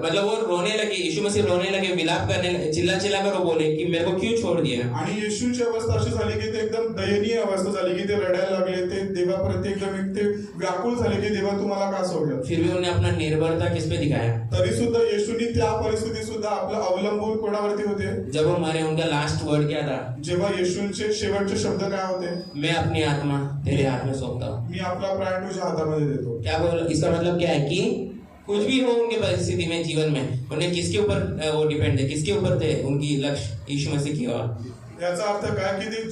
मतलब वो रोने लगे, यीशु मसीह रोने लगे, विलाप करने लगे, चिल्ला चिल्ला कर वो बोले कि मेरे को क्यों छोड़ दिया। आणि येशूची अवस्था अशी झाली की ते एकदम दयनीय अवस्था झाली की ते रडायला लागले, ते देवाप्रती एकदम ते व्याकुळ झाले की देवा तू मला का सोडलं। फिर भी उन्होंने अपना निर्भरता किस पे दिखाया? तरी सुद्धा येशूनी त्या परिस्थितीत सुद्धा आपलं अवलंबून कोणावरती होते? जब वो मरे उनका लास्ट वर्ड क्या था? जेव्हा येशूंचे शेवटचे शब्द काय होते? मैं अपनी आत्मा तेरे हाथ में सौंपता हूँ। मी आपला प्राण तुझ्या हातामध्ये देतो। क्या बोल, इसका मतलब क्या है कि कुछ भी हो उनके परिस्थिति में, जीवन में, उन्हें किसके ऊपर वो डिपेंड है, किसके ऊपर थे उनकी लक्ष्य? यीशु मसीह की ओर। याचा अर्थ काय की ते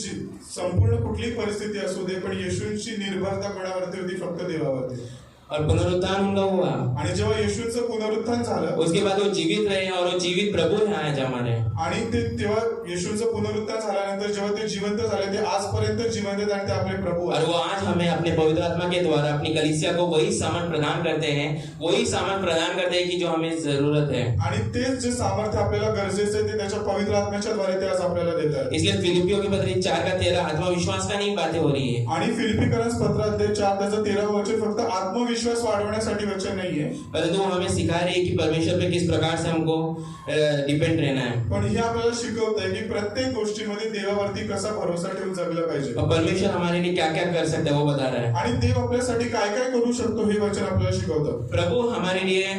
संपूर्ण कुठली परिस्थिती असू दे पण येशूंची निर्भरता कोणावरती होती? फक्त देवावरती। और पुनरुत्थान उनका हुआ, आणि जेव्हा येशूचं पुनरुत्थान झालं उसके बाद वो जीवित रहे और वो जीवित प्रभु है आज हमारे। आणि ते तेव्हा येशूचं पुनरुत्थान झाल्यानंतर जेव्हा ते जिवंत झाले, ते आजपर्यंत जिवंत आहेत आणि ते आपले प्रभू और आहेत। वो आज हमें अपने पवित्र आत्मा के द्वारा अपनी कलीसिया को वही सामर्थ प्रदान करते हैं, वही सामर्थ प्रदान करते हैं कि जो हमें जरूरत है। आणि तेच जे सामर्थ्य आपल्याला गरजेचं आहे ते त्याच्या पवित्र आत्म्याच्या द्वारे ते आज आपल्याला देतात। इसलिए फिलिपियों की पत्री 4:13 आत्मविश्वास का नहीं बातें हो रही है। आणि फिलिपिकन्स पत्रात 4:13 वचन फक्त आत्मविश्वास वाढवण्यासाठी वचन नाहीये, परंतु वो हमें सिखा रही है कि परमेश्वर पे किस प्रकार से हमको डिपेंड रहना है। पण हे आपल्याला शिकवत आहे की प्रत्येक गोष्टीमध्ये देवावरती कसा भरोसा ठेवून जगलं पाहिजे और परमेश्वर हमारे लिए क्या क्या कर सकता है वो बता रहा है। आणि देव आपल्यासाठी काय काय करू शकतो हे वचन आपल्याला शिकवतं। प्रभु हमारे लिए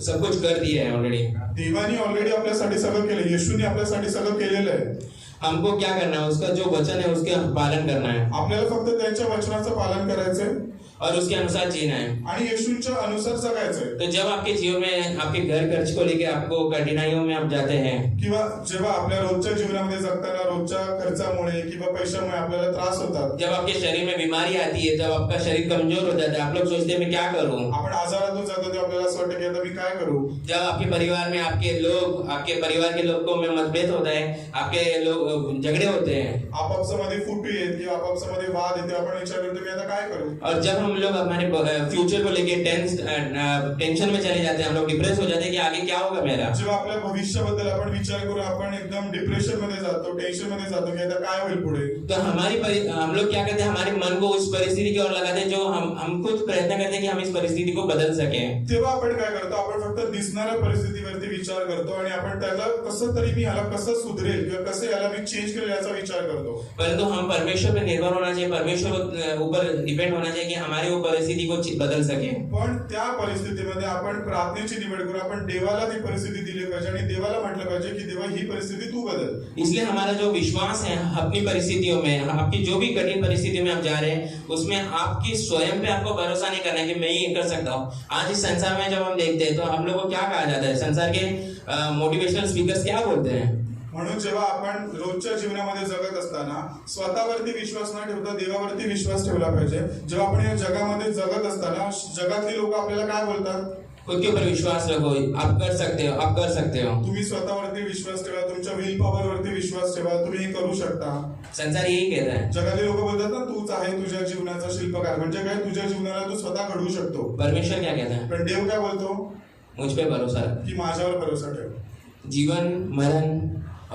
सब कुछ कर दिया है ऑलरेडी। देवानी ऑलरेडी आपल्यासाठी सगळं केलं, येशूने आपल्यासाठी सगळं केलेलं आहे। हमको क्या करना है? उसका जो वचन है उसके पालन करना है आपल्याला फक्त त्यांच्या वचनाचं पालन करायचंय और उसके अनुसार जीना है। आणि येशूंच्या अनुसार जगायचंय। तो जब आपके जीवन में आपके घर खर्च को लेके आपको कठिनाइयों में आप जाते हैं, किंवा जेव्हा आपल्या रोजच्या जीवनामध्ये जगताना रोजच्या खर्चामुळे किंवा पैशामुळे आपल्याला त्रास होतात, जब आपके शरीर में बीमारी आती है, जब आपका शरीर कमजोर हो जाता है, आप लोग सोचते हैं मैं क्या करूं? आपण आजारातून जातो तेव्हा आपल्याला असं वाटतं की आता मी काय करू। जब आपके परिवार में आपके परिवार के लोगों में मतभेद होता है, आपके लोग झगड़े होते हैं, आपापसामध्ये फुटी आहेत किंवा आपापसामध्ये वाद येते, आपण विचार करतो की आता काय करू। और जब हम लोग हमारे फ्यूचर को लेके टेंशन में चले जाते हैं, हम लोग डिप्रेस हो जाते हैं कि आगे क्या होगा मेरा। जेव्हा आपल्या भविष्याबद्दल आपण विचार करू आपण एकदम डिप्रेशन मध्ये जातो, टेन्शन मध्ये जातो की आता काय होईल पुढे। तो हम लोग क्या करते हैं? हमारे मन को उस परिस्थिति की ओर लगाते हैं जो हम खुद प्रयत्न करते हैं कि हम इस परिस्थिति को बदल सके। तेव्हा आपण काय करतो? आपण फक्त दिसणाऱ्या परिस्थितीवरती विचार करतो आणि आपण त्याला कसं तरी मी ह्याला कसं सुधरेल किंवा कसं याला मी चेंज करेल याचा विचार करतो। परंतु हम परमेश्वर पर निर्भर होना चाहिए, परमेश्वर के ऊपर डिपेंड होना चाहिए कि हमारे वो परिस्थिति को बदल सके। पण त्या परिस्थितीमध्ये आपण प्रार्थनेची निवड करू, आपण देवाला ती परिस्थिती दिली पाहिजे आणि देवाला म्हटलं पाहिजे की देवा ही परिस्थिती तू बदल। इसलिए हमारा जो विश्वास है अपनी परिस्थितियों में, आपकी जो भी कठिन परिस्थिति में आप जा रहे हैं, उसमें आपकी स्वयं पे आपको भरोसा नहीं करना है कि मैं ही कर सकता हूँ। आज इस संसार में जब हम देखते हैं तो हम लोग को क्या कहा जाता है? संसार के मोटिवेशनल स्पीकर्स क्या बोलते हैं? म्हणून जेव्हा आपण रोजच्या जीवनामध्ये जगत असताना स्वतःवरती विश्वास न ठेवता देवावरती विश्वास ठेवला पाहिजे। जेव्हा आपण या जगामध्ये जगत असताना जगातली लोक आपल्याला काय बोलतात? खुद के ऊपर विश्वास रखो, आप कर सकते हो, आप कर सकते हो। तुम्ही स्वतःवरती विश्वास ठेवा, तुमच्या विल पॉवर वरती विश्वास ठेवा, तुम्ही हे करू शकता। संसार यही कहता है। जगातले लोक बोलतात ना तूच आहे तुझ्या जीवनाचा शिल्पकार, म्हणजे काय तुझ्या जीवनाला तू स्वतः घडवू शकतो। परमेश्वर क्या कहता है? पण देव काय बोलतो? मुझ पे भरोसा रख। की माझ्यावर भरोसा ठेव। जीवन, मरण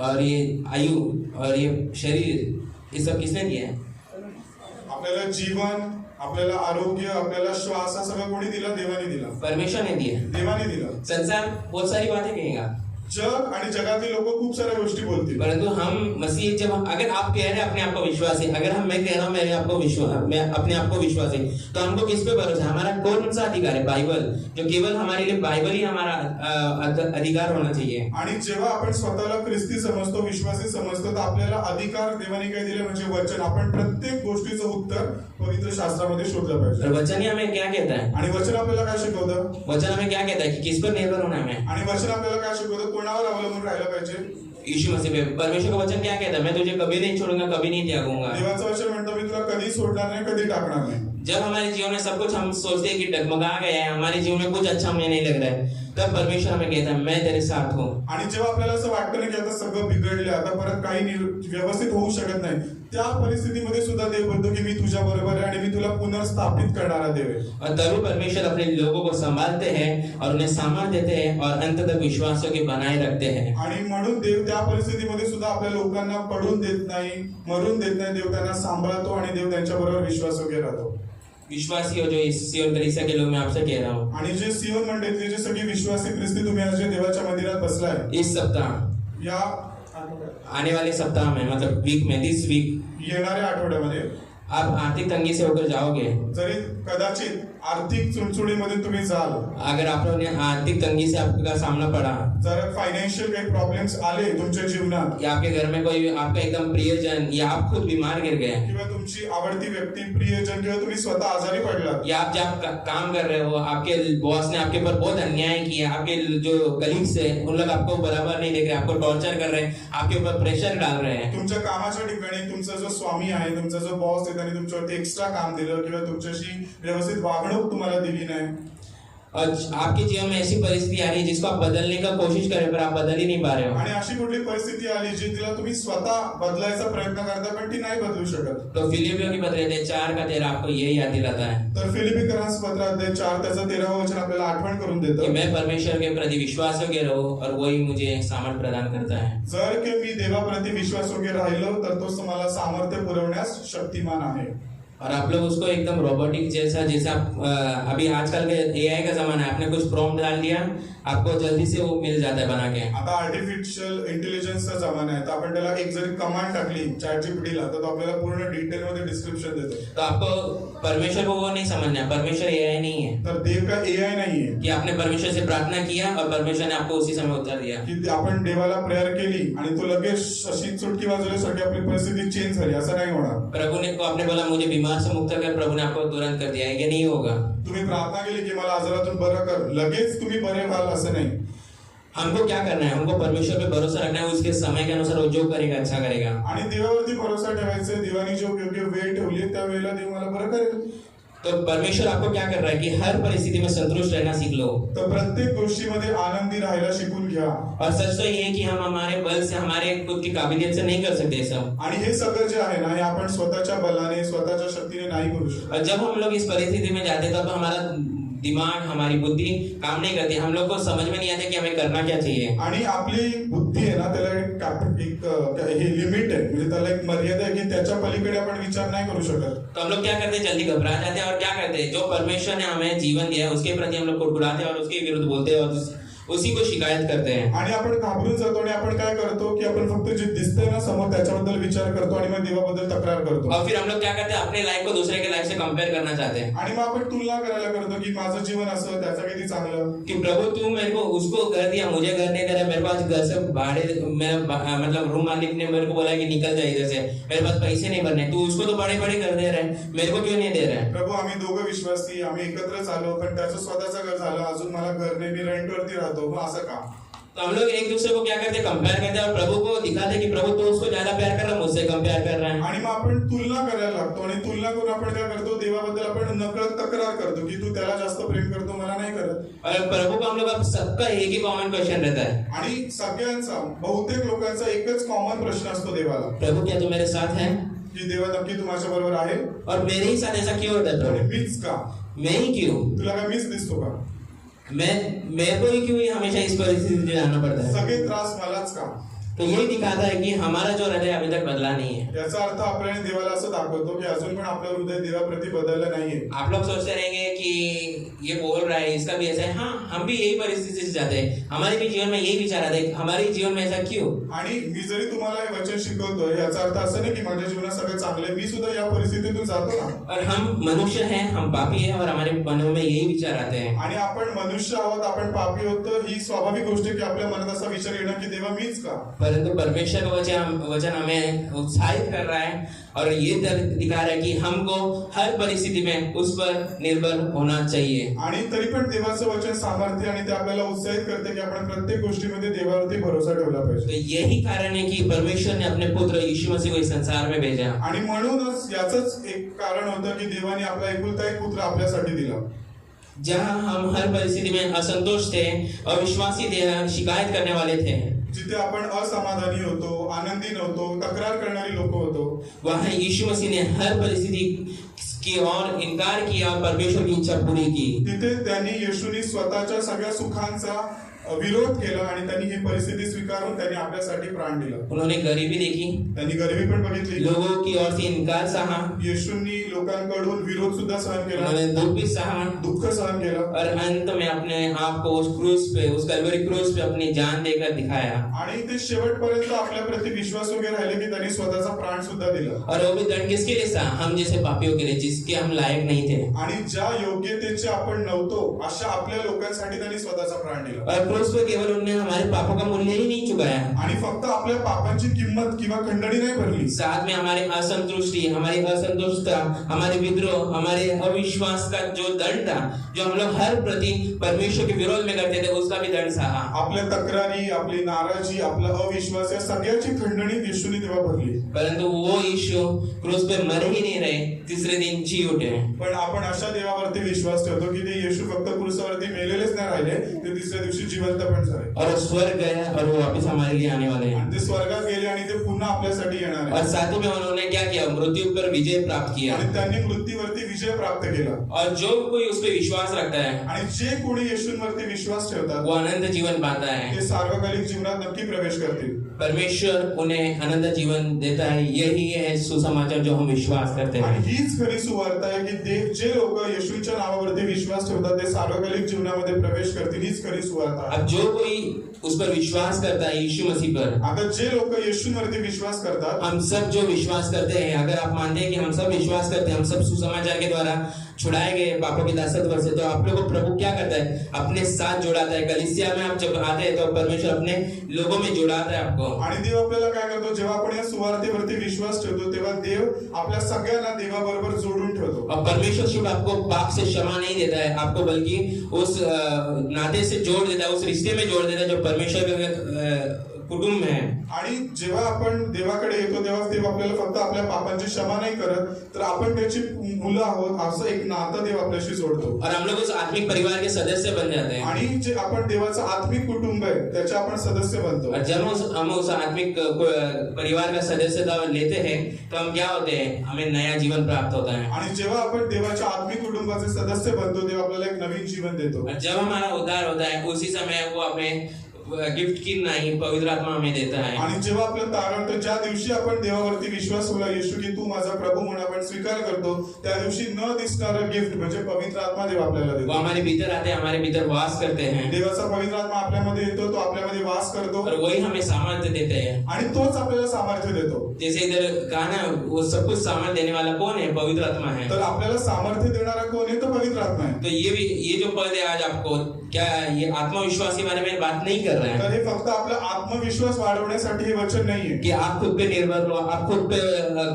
और ये आयु और ये शरीर, ये सब किसने दिया है? आपल्याला जीवन, आपल्याला आरोग्य, आपल्याला श्वास हा सगळं कोणी दिला? देवाने दिला। परमेश्वर ने दिया। देवाने दिला। संसार बहुत सारी बातें कहेगा, जग आणि जगातले लोक खूप साऱ्या गोष्टी बोलतील, परंतु हम मसीह जब अगर आप कह रहे हैं अपने आप को विश्वास है, अगर मैं कह रहा हूँ मेरे आपको विश्वास, मैं अपने आप को विश्वास है, तो हमको किस पे भरोसा है? हमारा कौन सा अधिकार है? बाइबल, जो केवल हमारे लिए बाइबल ही हमारा अधिकार होना चाहिए। आणि जेव्हा आपण स्वतःला ख्रिस्ती समजतो, विश्वासी समजतो, तर आपल्याला अधिकार देवाने काय दिले? म्हणजे वचन। आपण प्रत्येक गोष्टीचं उत्तर पवित्र शास्त्रामध्ये शोधलं पाहिजे। और वचन ही हमें क्या कहता है? आणि वचन आपल्याला काय शिकवतं? वचन हमें क्या कहता है कि किस पर निर्भर होना है? आणि वचन आपल्याला काय शिकवतं? कोणावर अवलंबून राहायला पाहिजे? यीशु मसीह पे। परमेश्वर का वचन क्या कहता है? मैं तुझे कभी नहीं छोड़ूंगा, कभी नहीं त्यागूंगा। देवाचं वचन म्हणतं मी तुला कधी सोडणार नाही, कधी टाकणार नाही। जब हमारे जीवन में सब कुछ हम सोचते हैं कि डगमगा गया है, हमारे जीवन में कुछ अच्छा हमें नहीं लग रहा है, तब परमेश्वर हमें कहता है मैं तेरे साथ हूँ। आणि जेव्हा आपल्याला असं वाटतं ना की आता सगळं बिघडले, आता परत काही व्यवस्थित होऊ शकत नाही, त्या परिस्थितीमध्ये सुद्धा देव बोलतो की मी तुझ्या बरोबर आहे आणि मी तुला पुनर्स्थापित करणारा देव आहे। और तभी परमेश्वर अपने लोगों को संभालते हैं और उन्हें सामर्थ्य देते हैं और अंत तक विश्वासों के बनाए रखते हैं। आणि म्हणून देव त्या परिस्थितीमध्ये सुद्धा आपल्या लोकांना पडून देत नाही, मरून देत नाही। देव त्यांना सांभाळतो आणि देव त्यांच्या बरोबर विश्वास वगैरे राहतो। विश्वासी हो जो इस सियोन कलीसिया के लोग, मैं आपसे कह रहा हूँ, आणि जे सियोन मंडळीतले जे सगळे विश्वासी ख्रिस्ती तुम्ही आज जे देवाच्या मंदिरात बसलाय, इस सप्ताह, या आने वाले सप्ताह में, मतलब वीक में, दिस वीक, येणाऱ्या आठवड्यामध्ये आप आर्थिक तंगी से होकर जाओगे। जरी कदाचित आर्थिक चुणचुणीमध्ये तुम्ही जाल, अगर आप लोगों ने आर्थिक तंगी से आपका सामना पड़ा, जर फायनान्शियल काही प्रॉब्लेम्स आले तुमच्या जीवनात, या आपके घर में कोई आपका एकदम प्रियजन या आप खुद बीमार गिर गए, किंवा तुमची आवडती व्यक्ती, प्रियजन, किंवा तुम्ही स्वतः आजारी पडला, या आप जब काम कर रहे हो, आपके बॉस ने आपके ऊपर बहुत अन्याय किया, आपके जो कलीग्स है उन लोग आपको बराबर नहीं देख रहे, आपको टॉर्चर कर रहे हैं, आपके ऊपर प्रेशर डाल रहे हैं, तुमच्या कामाच्या ठिकाणी तुमचा जो स्वामी आहे, तुमचा जो बॉस आहे, त्याने तुमच्यावरती एक्स्ट्रा काम दिलं किंवा तुमच्याशी व्यवस्थित वागणूक तुम्हाला दिली नाही, और आपके जीवन में ऐसी परिस्थिति आ रही है जिसको आप बदलने का कोशिश कर रहे हो पर आप बदल ही नहीं पा रहे हो, आणि अशी कुठली परिस्थिती आली जी तिला तुम्ही स्वतः बदलायचा प्रयत्न करता पण ती नाही बदलू शकत, तो फिलिपियों की पत्र 4:13 आपको यही याद दिलाता है तर फिलिपिकरांस पत्रात 4:13 वचन आपल्याला आठवण करून कि देतं, मैं परमेश्वर के प्रति विश्वास योग्य रहूं और वही मुझे सामर्थ्य प्रदान करता है। जर की मी देवाप्रती विश्वासयोग्य राहिलो तर तोच तुम्हाला सामर्थ्य पुरवण्यास शक्तिमान आहे। और आप लोग उसको एकदम रोबोटिक जैसा आप अभी आजकल के एआई का जमाना है, आपने कुछ प्रॉम्प्ट डाल दिया, आपको जल्दी से वो मिल जाता है बना के। आता आर्टिफिशियल इंटेलिजन्सचा जमाना आहे, तर आपण त्याला एक जरी कमांड टाकली ChatGPTला तर तो आपल्याला पूर्ण डिटेल मध्ये डिस्क्रिप्शन देतो। तो आपको परमेश्वर को वो नहीं समझना है, परमेश्वर एआई नहीं है, तर देव का एआई नाहीये कि आपने परमेश्वर से प्रार्थना किया और परमेश्वर ने आपको उसी समय उत्तर दिया, की आपण देवाला प्रेयर केली आणि तो लगेच अशी चुटकी वाजवल्यासारखी आपली परिस्थिती चेंज झाली, असं नाही होणार। प्रभु ने को आपने बोला मुझे बीमार से मुक्त कर, प्रभु ने आपको तुरंत कर दिया, ये नहीं होगा। तुम्ही प्रार्थना केली की मला आजारातून बरं कर, लगेच तुम्ही बरे व्हाल असं नाही। हमको क्या करना है, हमको परमेश्वर पे भरोसा रखना है, उसके समय के अनुसार वो जो करेगा अच्छा करेगा। आणि देवावरती भरोसा ठेवायचा, देवानी जो योग्य वेळ ठेवली त्या वेळेला देव मला बरं करेल। तो परमेश्वर आपको क्या कर रहा है कि हर परिस्थिति में संतुष्ट रहना सीख लो, तर प्रत्येक गोष्टीमध्ये आनंदी राहायला शिकून घ्या। और सच तो ये है कि हम हमारे बल से, हमारे खुद की काबिलियत से नहीं कर सकते ये सब, आणि हे सगळं जे आहे ना हे आपण स्वतःच्या बलाने, स्वतःच्या शक्तीने नाही करू शकत। और जब हम लोग इस परिस्थिति में जाते तब हमारा दिमाग, हमारी बुद्धि काम नहीं करती, हम लोग को समझ में नहीं आता कि हमें करना क्या चाहिए। आणि आपली बुद्धी आहे ना त्याला हे लिमिट आहे, म्हणजे त्याला एक मर्यादा आहे की त्याच्या पलीकडे आपण विचार नाही करू शकत। तो हम लोग क्या करते हैं, जल्दी घबरा जाते हैं और क्या करते हैं, जो परमेश्वर ने हमें जीवन दिया है उसके प्रति हम लोग कुड़कुड़ाते हैं और उसके विरुद्ध बोलते हैं और उसी को शिकायत करते हैं। आणि आपण घाबरून जातो आणि आपण काय करतो की आपण फक्त जे दिसतंय ना समोर त्याच्याबद्दल विचार करतो आणि मग देवाबद्दल तक्रार करतो, और फिर हम लोग क्या करते हैं, अपने लाइफ को दूसरे के लाइफ से कंपेयर करना चाहते हैं, आणि मग आपण तुलना करायला करतो की माझं जीवन असं, त्याचं किती चांगलं, कि प्रभु तू मेरे को उसको घर दिया, मुझे घर नहीं दे रहा, मेरे को आज घर से भाड़े मतलब रूम मालिक ने मेरे को बोला कि निकल जाए इधर से, मेरे पास पैसे नहीं भरने, तू उसको तो बड़े बड़े घर दे रहा है, मेरे को क्यों नहीं दे रहा है। प्रभू आम्ही दोघं विश्वासी, आम्ही एकत्रच आलो पण त्याचं स्वतःचं घर झालं, अजून मला घर नाही, मी रेंटवरती राहतो, मग असं का। तो हम लोग एक दूसरे को क्या करते हैं, कंपेयर करते हैं और प्रभु को दिखाते हैं कि प्रभु तो उसको ज्यादा प्यार कर रहा है, मुझसे कंपेयर कर रहा है। आणि मग आपण तुलना करायला लागतो आणि तुलना करून आपण काय करतो, देवाबद्दल आपण नकळत तक्रार करतो की तू त्याला जास्त प्रेम करतो, मला नाही करत। और प्रभु को हम लोग अब सबका एक ही कॉमन क्वेश्चन रहता है, आणि सगळ्यांचा, बहुतेक लोकांचा एकच कॉमन प्रश्न असतो देवाला, प्रभु क्या तू मेरे साथ है, की देवा नक्की तू माझ्या बरोबर आहे, और मेरे ही साथ ऐसा क्यों होता है आणि प्रभु, मीच का, मैं ही क्यों, तुला काय मीच दिसतो का, मेरे को ही क्यों हमेशा इस परिस्थिति में जाना पड़ता है। सगळे त्रास मलाच का। तो ये दिखाता है कि हमारा जो हृदय अभी तक बदला नहीं है। याचा अर्थ आपल्याला देवाला असं दाखवतो की अजून पण आपलं हृदय देवाप्रती बदललं नाहीये। आप लोग सोचते रहेंगे कि ये बोल रहा है, इसका भी ऐसा है, हाँ हम भी यही परिस्थिति से जाते हैं, हमारे भी जीवन में यही विचार आते हैं, हमारे जीवन में ऐसा क्यों। आणि मी जरी तुम्हाला हे वचन शिकवतोय याचा अर्थ असं नाही की माझ्या जीवनात सगळं चांगलं आहे, मी सुद्धा या परिस्थितीतून जातो ना। और हम मनुष्य हैं, हम पापी हैं और हमारे मनों में यही विचार आते हैं। आणि आपण मनुष्य आहोत, आपण पापी आहोत, तर ही स्वाभाविक गोष्ट आहे की आपल्या मनात असा विचार येणं की देवा मीच का। परंतु परमेश्वर का वचन हमें उत्साहित कर रहा है और ये दिखा रहा है कि हमको हर परिस्थिति में उस पर निर्भर होना चाहिए। आणि तरी पण देवाचं वचन सामर्थ्य आणि ते आपल्याला उत्साहित करते की आपण प्रत्येक गोष्टीमध्ये देवावरती भरोसा ठेवला पाहिजे। तो यही कारण है कि परमेश्वर ने अपने पुत्र यीशु मसीह को इस संसार में भेजा। आणि म्हणूनच याचंच एक कारण होतं की देवाने आपला एकुलता एक पुत्र आपल्यासाठी दिला। जहां हम हर परिस्थिति में असंतोष थे, अविश्वासी थे, शिकायत करने वाले थे, जिथे आपण असमाधानी होतो, आनंदी नव्हतो, तक्रार करणारी लोक होतो, वहां यीशु मसीह ने हर परिस्थिति की और इनकार किया और परमेश्वर की इच्छा पूरी की। तिथे त्यांनी येशूनी स्वतःच्या सगळ्या सुखांचा विरोध केला आणि त्यांनी ही परिस्थिती स्वीकारून त्यांनी आपल्यासाठी प्राण दिला. उन्होंने गरीबी देखी, त्यांनी गरिबी पण बघितली, लोगों की ओर से इनकार सहा, येशूंनी लोकांकडून विरोध सुद्धा सहन केला, उन्होंने दुख भी सहा, दुःख सहन केला और अंत में अपने आप को उस क्रूस पे, उस कलवरी क्रूस पे अपनी जान देकर दिखाया. आणि ते शेवटपर्यंत आपल्या प्रति विश्वास वगैरे राहिले की त्यांनी स्वतःचा प्राण सुद्धा दिला. और वो भी दंड किसके लिए सहा? हम जैसे पापियों के लिए, जिसके हम लायक नहीं थे. आणि ज्या योग्यतेचे आपण नव्हतो अशा आपल्या लोकांसाठी त्यांनी स्वतःचा प्राण दिला. और क्रूस पे केवल उन्होंने हमारे पापों का मूल्य ही नहीं चुकाया, आणि फक्त आपल्या पापांची किंमत किंवा खंडणी नाही भरली, साथ में हमारे असंतुष्टि, हमारी असंतुष्टता, हमारे विद्रोह, हमारे अविश्वास का जो दंड था, जो हम लोग हर प्रति परमेश्वर के विरोध में करते थे, उसका भी दंड सहा. आपल्या तक्रारी, आपली नाराजी, आपला अविश्वास या सगळ्याची खंडणी येशूने तेव्हा भरली. परंतु वो यीशु क्रूस पे मर ही नहीं रहे, तीसरे दिन जी उठे. पण आपण अशा देवावरती विश्वास ठेवतो की ते येशू फक्त क्रूसावरती मेलेलेच नाही राहिले, ते तिसऱ्या दिवशी जिवंत पण झाले. और स्वर्ग गए और वो वापस हमारे लिए आने वाले हैं. आणि ते स्वर्गात गेले आणि ते पुन्हा आपल्यासाठी येणार आहे. और साथ में उन्होंने क्या किया? मृत्यु पर विजय प्राप्त किया. आणि त्यांनी मृत्यूवरती विजय प्राप्त केला. और जो कोई उस पर विश्वास रखता है, आणि जे कोणी येशूंवरती विश्वास ठेवतात वो अनंत जीवन पाता है. ते सार्वकालिक जीवनात नक्की प्रवेश करतील. परमेश्वर उन्हें अनंत जीवन देता है. यही है सुसमाचार जो हम विश्वास करते आणि हैं. हीच खरी सुवार्ता आहे की जे लोक येशूच्या नावावरती विश्वास ठेवतात ते सार्वकालिक जीवनामध्ये प्रवेश करतील. हीच खरी सुवार्ता आहे. अब जो कोई उस पर विश्वास करता है, यीशु मसीह पर, आता जे लोक येशूवरती विश्वास करतात, हम सब जो विश्वास करते हैं, अगर आप मानते हैं कि हम सब विश्वास करते हैं, हम सब सुसमाचार के द्वारा छुड़ाए गए पापों के दासत्व से, तो आप लोगों को प्रभु क्या करता है? अपने साथ जोड़ाता है. कलीसिया में आप जब आते हैं तो परमेश्वर अपने लोगों में जोड़ाता है आपको. आणि देव आपल्याला काय करतो? जेव्हा आपण या सुवार्तेवरती विश्वास ठेवतो तेव्हा देव आपल्या सगळ्यांना देवाबरोबर जोडून ठेवतो. और परमेश्वर सिर्फ आपको पाप से क्षमा नहीं देता है, आपको बल्कि उस नाते से जोड़ देता है, उस रिश्ते में जोड़ देता है जो परमेश्वर के कुटुंब है. आणि जेव्हा आपण देवाकडे येतो तेव्हा देव आपल्याला फक्त आपल्या पापांची क्षमा नाही करत, तर आपण त्याची मुलं आहोत असं एक नातं देव आपल्याशी जोडतो. और हम लोग उस आत्मिक परिवार के सदस्य बन जाते हैं. आणि जे आपण देवाचं आत्मिक कुटुंब आहे त्याचे आपण सदस्य बनतो. और जब हम उस आत्मिक परिवार का सदस्यता लेते हैं तो हम क्या होते हैं? हमें नया जीवन प्राप्त होता है. आणि जेव्हा आपण देवाच्या आत्मिक कुटुंबाचे सदस्य बनतो तेव्हा आपल्याला एक नवीन जीवन देतो. और जब हमारा उद्धार होता है उसी समय वो हमें गिफ्ट की नाही पवित्र आत्मा हमें देता है. आणि जेव्हा आपलं तारण तर ज्या दिवशी आपण देवावरती विश्वास ठेवला, येशू की तू माझा प्रभू म्हणून आपण स्वीकार करतो, त्या दिवशी न दिसणारं गिफ्ट म्हणजे पवित्र आत्मा देव आपल्याला वो देतो. हमारे भीतर आते हैं, हमारे भीतर वास करते हैं. देवाचा पवित्र आत्मा आपल्यामध्ये येतो, तो आपल्यामध्ये वास करतो और वही हमें सामर्थ्य देते हैं. आणि तोच आपल्याला सामर्थ्य देतो. जैसे इधर कहा ना, वो सब कुछ सामर्थ्य देने वाला कौन है? पवित्र आत्मा है. तर आपल्याला सामर्थ्य देणारा कोण आहे? तो पवित्र आत्मा आहे. तो ये जो पद है आज आपको, क्या ये आत्मविश्वास के बारे में बात नहीं कर रहा है तर हे फक्त आपला आत्मविश्वास वाढवण्यासाठी हे वचन नाहीये कि आप खुद पे निर्भर रहो, आप खुद पे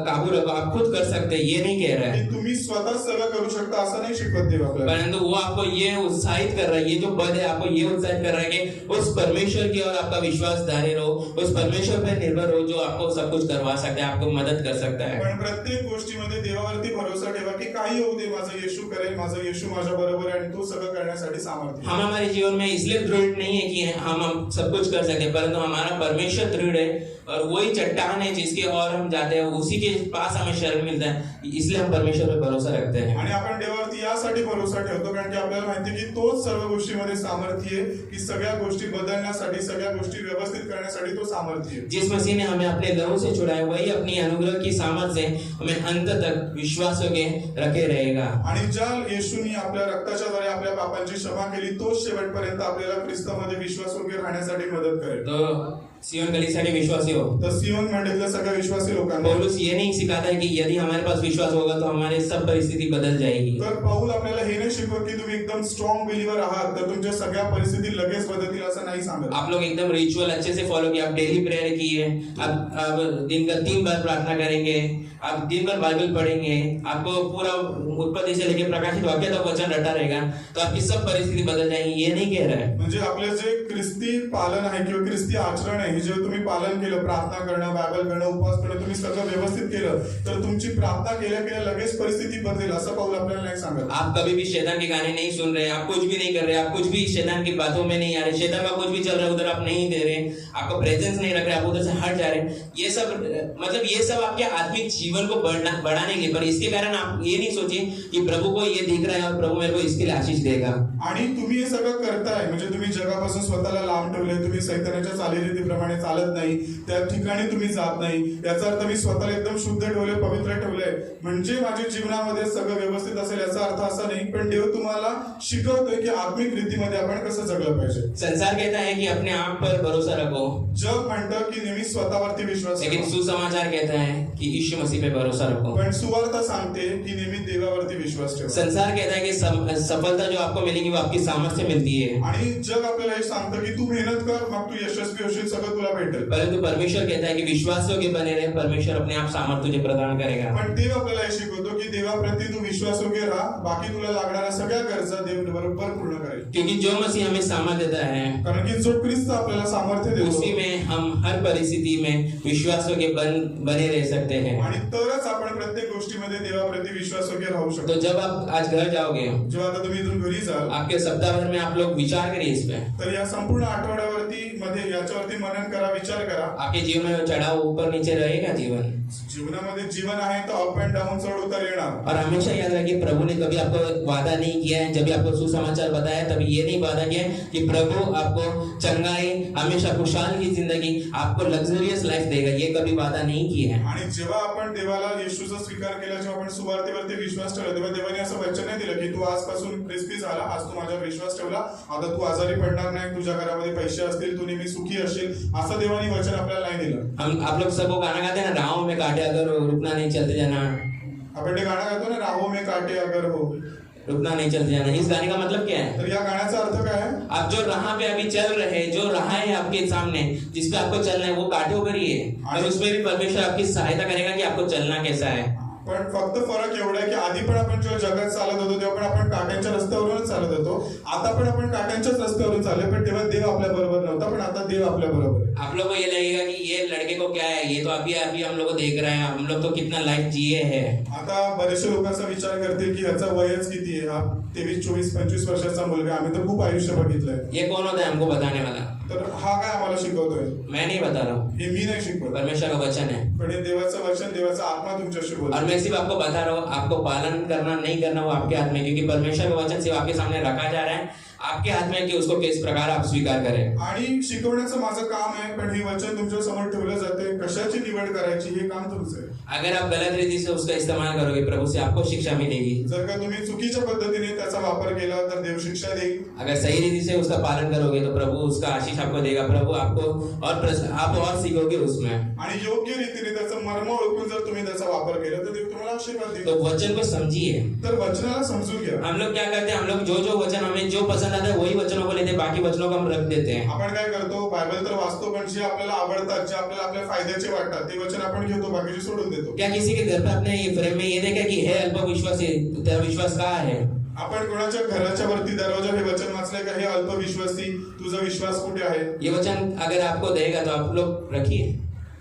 काबू रखो, आप खुद कर सकते हैं, ये नहीं कह रहा है. की तुम्ही स्वतः सगळं करू शकता असं नाही शिकवत देव आपल्याला. परंतु वो आपको ये उत्साहित कर रहा है, ये जो पद है आपको ये उत्साहित कर रहा है कि उस परमेश्वर की ओर आपका विश्वास धारे रहो, उस परमेश्वर पे निर्भर रहो जो आपको सब कुछ करवा सकता है, आपको मदद कर सकता है. पण प्रत्येक गोष्टीमध्ये देवावरती भरोसा ठेवा की काही होऊ दे, माझा येशू करेल, माझा येशू माझ्या बरोबर आहे आणि तो सगळं करण्यासाठी सामर्थ्य. हम हमारे जीवन में इसलिए दृढ़ नहीं है कि हम सब कुछ कर सके, परंतु हमारा परमेश्वर दृढ़ है और वही चट्टान है जिसके और हम जाते हैं, उसी के पास हमें शरण मिलता है, इसलिए हम परमेश्वर पर भरोसा रखते हैं. आणि आपण देवावरती यासाठी भरोसा ठेवतो कारण की आपल्याला माहिती की तोच सर्व गोष्टीमध्ये सामर्थ्य आहे, की सगळ्या गोष्टी बदलण्यासाठी, सगळ्या गोष्टी व्यवस्थित करण्यासाठी तो सामर्थ्य आहे. जिस मसीह ने हमें अपने लहू से छुड़ाया, वही अपनी अनुग्रह की सामर्थ से हमें अंत तक विश्वासों के रखे रहेगा. आणि ज्या येशूनी आपल्या रक्ताच्या द्वारे आपल्या पापांची क्षमा केली, तोच शेवटपर्यंत आपल्याला ख्रिस्तामध्ये विश्वास वगैरे राहण्यासाठी मदत करेल. तो सियोन कलीसिया के विश्वासी हो, तर सियोन मंडळीतल्या सगळ्या विश्वासी लोकांना पौलुस ये नहीं सिखाता है कि यदि हमारे पास विश्वास होगा तो हमारी सब परिस्थिति बदल जाएगी. तर पाऊल आपल्याला हे नाही शिकवत की तुम्ही एकदम स्ट्रॉंग बिलीवर आहात तर तुमच्या सगळ्या परिस्थिती लगेच बदलतील असं नाही सांगत. आप लोग एकदम रिचुअल अच्छे से फॉलो किए, आप डेली प्रेयर किए, आप दिन का 3 बार प्रार्थना करेंगे, आप दिन भर बाइबल पढ़ेंगे, आपको पूरा उत्पत्ति से लेकर प्रकाशित वाक्य तक वचन रटा रहेगा, तो आपकी सब परिस्थिति बदल जाएगी, ये नहीं कह रहा है. म्हणजे आपले जे ख्रिस्ती पालन आहे किंवा ख्रिस्ती आचरण आहे नाही, हे जे तुम्ही पालन केलं, प्रार्थना करणं, बायबल करणं, उपवास करणं, तुम्ही सगळं व्यवस्थित केलं तर तुमची प्रार्थना केल्या केल्या लगेच परिस्थिती बदलेल असं पाऊल आपल्याला नाही सांगत. आप कभी भी शैतान के गाने नहीं सुन रहे, आप कुछ भी नहीं कर रहे, आप कुछ भी शैतान की बातों में नहीं आ रहे, शैतान का कुछ भी चल रहा है उधर आप नहीं दे रहे, आपका प्रेजेंस नहीं रख रहे, आप उधर से हट जा रहे, ये सब मतलब ये सब आपके आत्मिक जीवन को बढ़ाने के लिए, पर इसके कारण आप ये नहीं सोचिए कि प्रभु को ये दिख रहा है और प्रभु मेरे को इसके लिए आशीष देगा. आणि तुम्ही हे सगळं करताय म्हणजे तुम्ही जगापासून स्वतःला लांब ठेवले, तुम्ही सैतानाच्या चालीरीतीप्रमाणे चालत नाही, त्या ठिकाणी तुम्ही जात नाही, याचा अर्थ मी स्वतःला एकदम शुद्ध ठेवले, पवित्र ठेवलंय म्हणजे माझ्या जीवनामध्ये सगळं व्यवस्थित असेल याचा अर्थ असा नाही. पण देव तुम्हाला शिकवतोय की आत्मिक रीतीमध्ये आपण कसं जगलं पाहिजे. संसार कहता है कि अपने आप पर भरोसा रखो, जग म्हणतं की नेहमी स्वतःवरती विश्वास लेकिन ठेवा. सुसमाचार कहता है कि यीशु मसीह पे भरोसा रखो. पण सुवार्ता सांगते की नेहमी देवावरती विश्वास ठेवा. संसार कहता है कि सफलता जो आपको मिलेगी वो आपकी सामर्थ्य से मिलती है, आणि जग आपल्याला हे सांगतं की तू मेहनत कर मग तू यशस्वी होशील, सगळं तुला भेटेल. परंतु परमेश्वर कहता है कि विश्वासों के बने रहे, परमेश्वर अपने आप सामर्थ्य तुझे प्रदान करेगा. पण देव आपल्याला हे शिकवतो की देवाप्रती तू विश्वासयोग्य राहा, बाकी तुला लागणाऱ्या सगळ्या गरजा देव बरोबर पूर्ण करेल. क्योंकि जो मसीह हमें सामर्थ्य देता है कारण की जो ख्रिस्त आपल्याला सामर्थ्य देतो उसी में हम हर परिस्थिति में विश्वासों के बने रह सकते हैं. आणि तरच आपण प्रत्येक गोष्टीमध्ये देवाप्रती विश्वासयोग्य राहू शकतो. तो जब आप आज घर जाओगे, जेव्हा आता तुम्ही इथून घरी जाल आपके सप्ताह भर में आप लोग विचार करिए इस पे, तर या संपूर्ण आठवड्यावरती मध्ये याच्यावरती मनन करा, विचार करा. आपके जीवन में चढ़ाव ऊपर नीचे रहेगा जीवन, जीवनामध्ये जीवन आहे तर अप अँड डाऊन, चढ उतार येणार. और हमेशा याद रखिए प्रभु ने कभी आपको वादा नहीं किया है, जब भी आपको सुसमाचार बताया तभी ये नहीं वादा किया है कि प्रभु आपको चंगाई, हमेशा खुशहाल की जिंदगी, आपको लग्जरियस लाइफ देगा, ये कभी वादा नहीं किया है. आणि जेव्हा आपण देवाला येशूचा स्वीकार केला, जेव्हा आपण सुवार्तेवरती विश्वास ठेवला, तेव्हा देवाने असं वचन नाही दिलं की तू आजपासून क्रिस्पी झाला, आज तू माझ्यावर विश्वास ठेवला, आता तू आजारी पडणार नाही, तुझ्या घरामध्ये पैसे असतील, तू नेहमी सुखी असशील, असं देवाने वचन आपल्याला नाही दिलं. हम आप लोग सबको गाना गाते हैं ना, राहों में कांटे अगर हो, रुकना नहीं चलते जाना. आपण ते गाणं गातो ना, राहो में काटे अगर हो, रुकना नहीं चलते जाना. इस गाने का मतलब क्या है? तर या गाण्याचा अर्थ काय आहे? आप जो राह पे अभी चल रहे हैं, जो राह है आपके सामने जिस पे आपको चलना है वो कांटों पर ही है, और उसमें भी परमेश्वर आपकी सहायता करेगा कि आपको चलना कैसा है. पण फक्त फरक एवढा आहे की आधी पण आपण जेव्हा जगात चालत होतो तेव्हा पण आपण काट्यांच्या रस्त्यावरूनच चालत होतो, आता पण आपण काट्यांच्याच रस्त्यावरून चालले, पण तेव्हा देव आपल्या बरोबर नव्हता, पण आता देव आपल्या बरोबर आहे. आप लोगों को ये लगेगा कि ये लड़के को क्या है, ये तो अभी अभी हम लोग को देख रहे हैं, हम लोग तो कितना लाइफ जिए हैं. आता बरेचसे लोक असा विचार करतील की ह्याचा वयच किती आहे, हा 23, 24, 25 वर्षाचा मुलगा, आम्ही तर खूप आयुष्य बघितलंय. ये कौन होता है हमको बताने वाला? तर हा काय आम्हाला शिकवतोय? मैं नहीं बता रहा हूँ, हे मी नाही शिकवत, परमेश्वर का वचन है. पण हे देवाचं वचन, देवाचा आत्मा तुमच्याशी और बोलतो. मैं सिर्फ आपको बता रहा हूँ, आपको पालन करना नहीं करना वो आपके हाथ में, क्योंकि परमेश्वर का वचन सिर्फ आपके सामने रखा जा रहा है, आपके हाथ में कि उसको किस प्रकार आप स्वीकार करें. आणि शिकवण्याचं माझं काम आहे, पण हे वचन तुमच्या समोर ठेवलं जाते, कशाची निवड करायची हे काम तुमचं आहे. अगर आप गलत रीति से उसका इस्तेमाल करोगे प्रभु से आपको शिक्षा मिलेगी. जर का तुम्ही चुकीच्या पद्धतीने त्याचा वापर केला तर देव शिक्षा देईल. अगर सही रीति से उसका पालन करोगे तो प्रभु उसका आशीष आपको देगा, प्रभु आपको आप और सीखोगे उसमें. आणि योग्य रीतीने त्याचं मर्म ओळखून जर तुम्ही त्याचा वापर केला तर देव तुम्हाला आशीर्वाद देईल. तो वचन को समझिए. तर वचनाला समजून घ्या. हम लोग क्या करते हैं, हम लोग जो वचन हमें जो पसंद आता है वही वचनों को लेते हैं, बाकी वचनों को हम रख देते हैं. आपण काय करतो, बायबल तर वाचतो, पण जे आपल्याला आवडतात, जे आपल्याला आपल्या फायद्याचे वाटतात ते वचन आपण घेतो, बाकीचे सोडून देतो. क्या किसी के घर पर आपने ये फ्रेम में ये देखा कि है अल्पविश्वासी, तेरा विश्वास कहाँ है? आपण कोणाच्या घराच्या वरती दरवाजा हे वचन वाचलंय का, हे अल्पविश्वासी तुझा विश्वास कुठे आहे? ये वचन अगर आपको देगा तो आप लोग रखिए.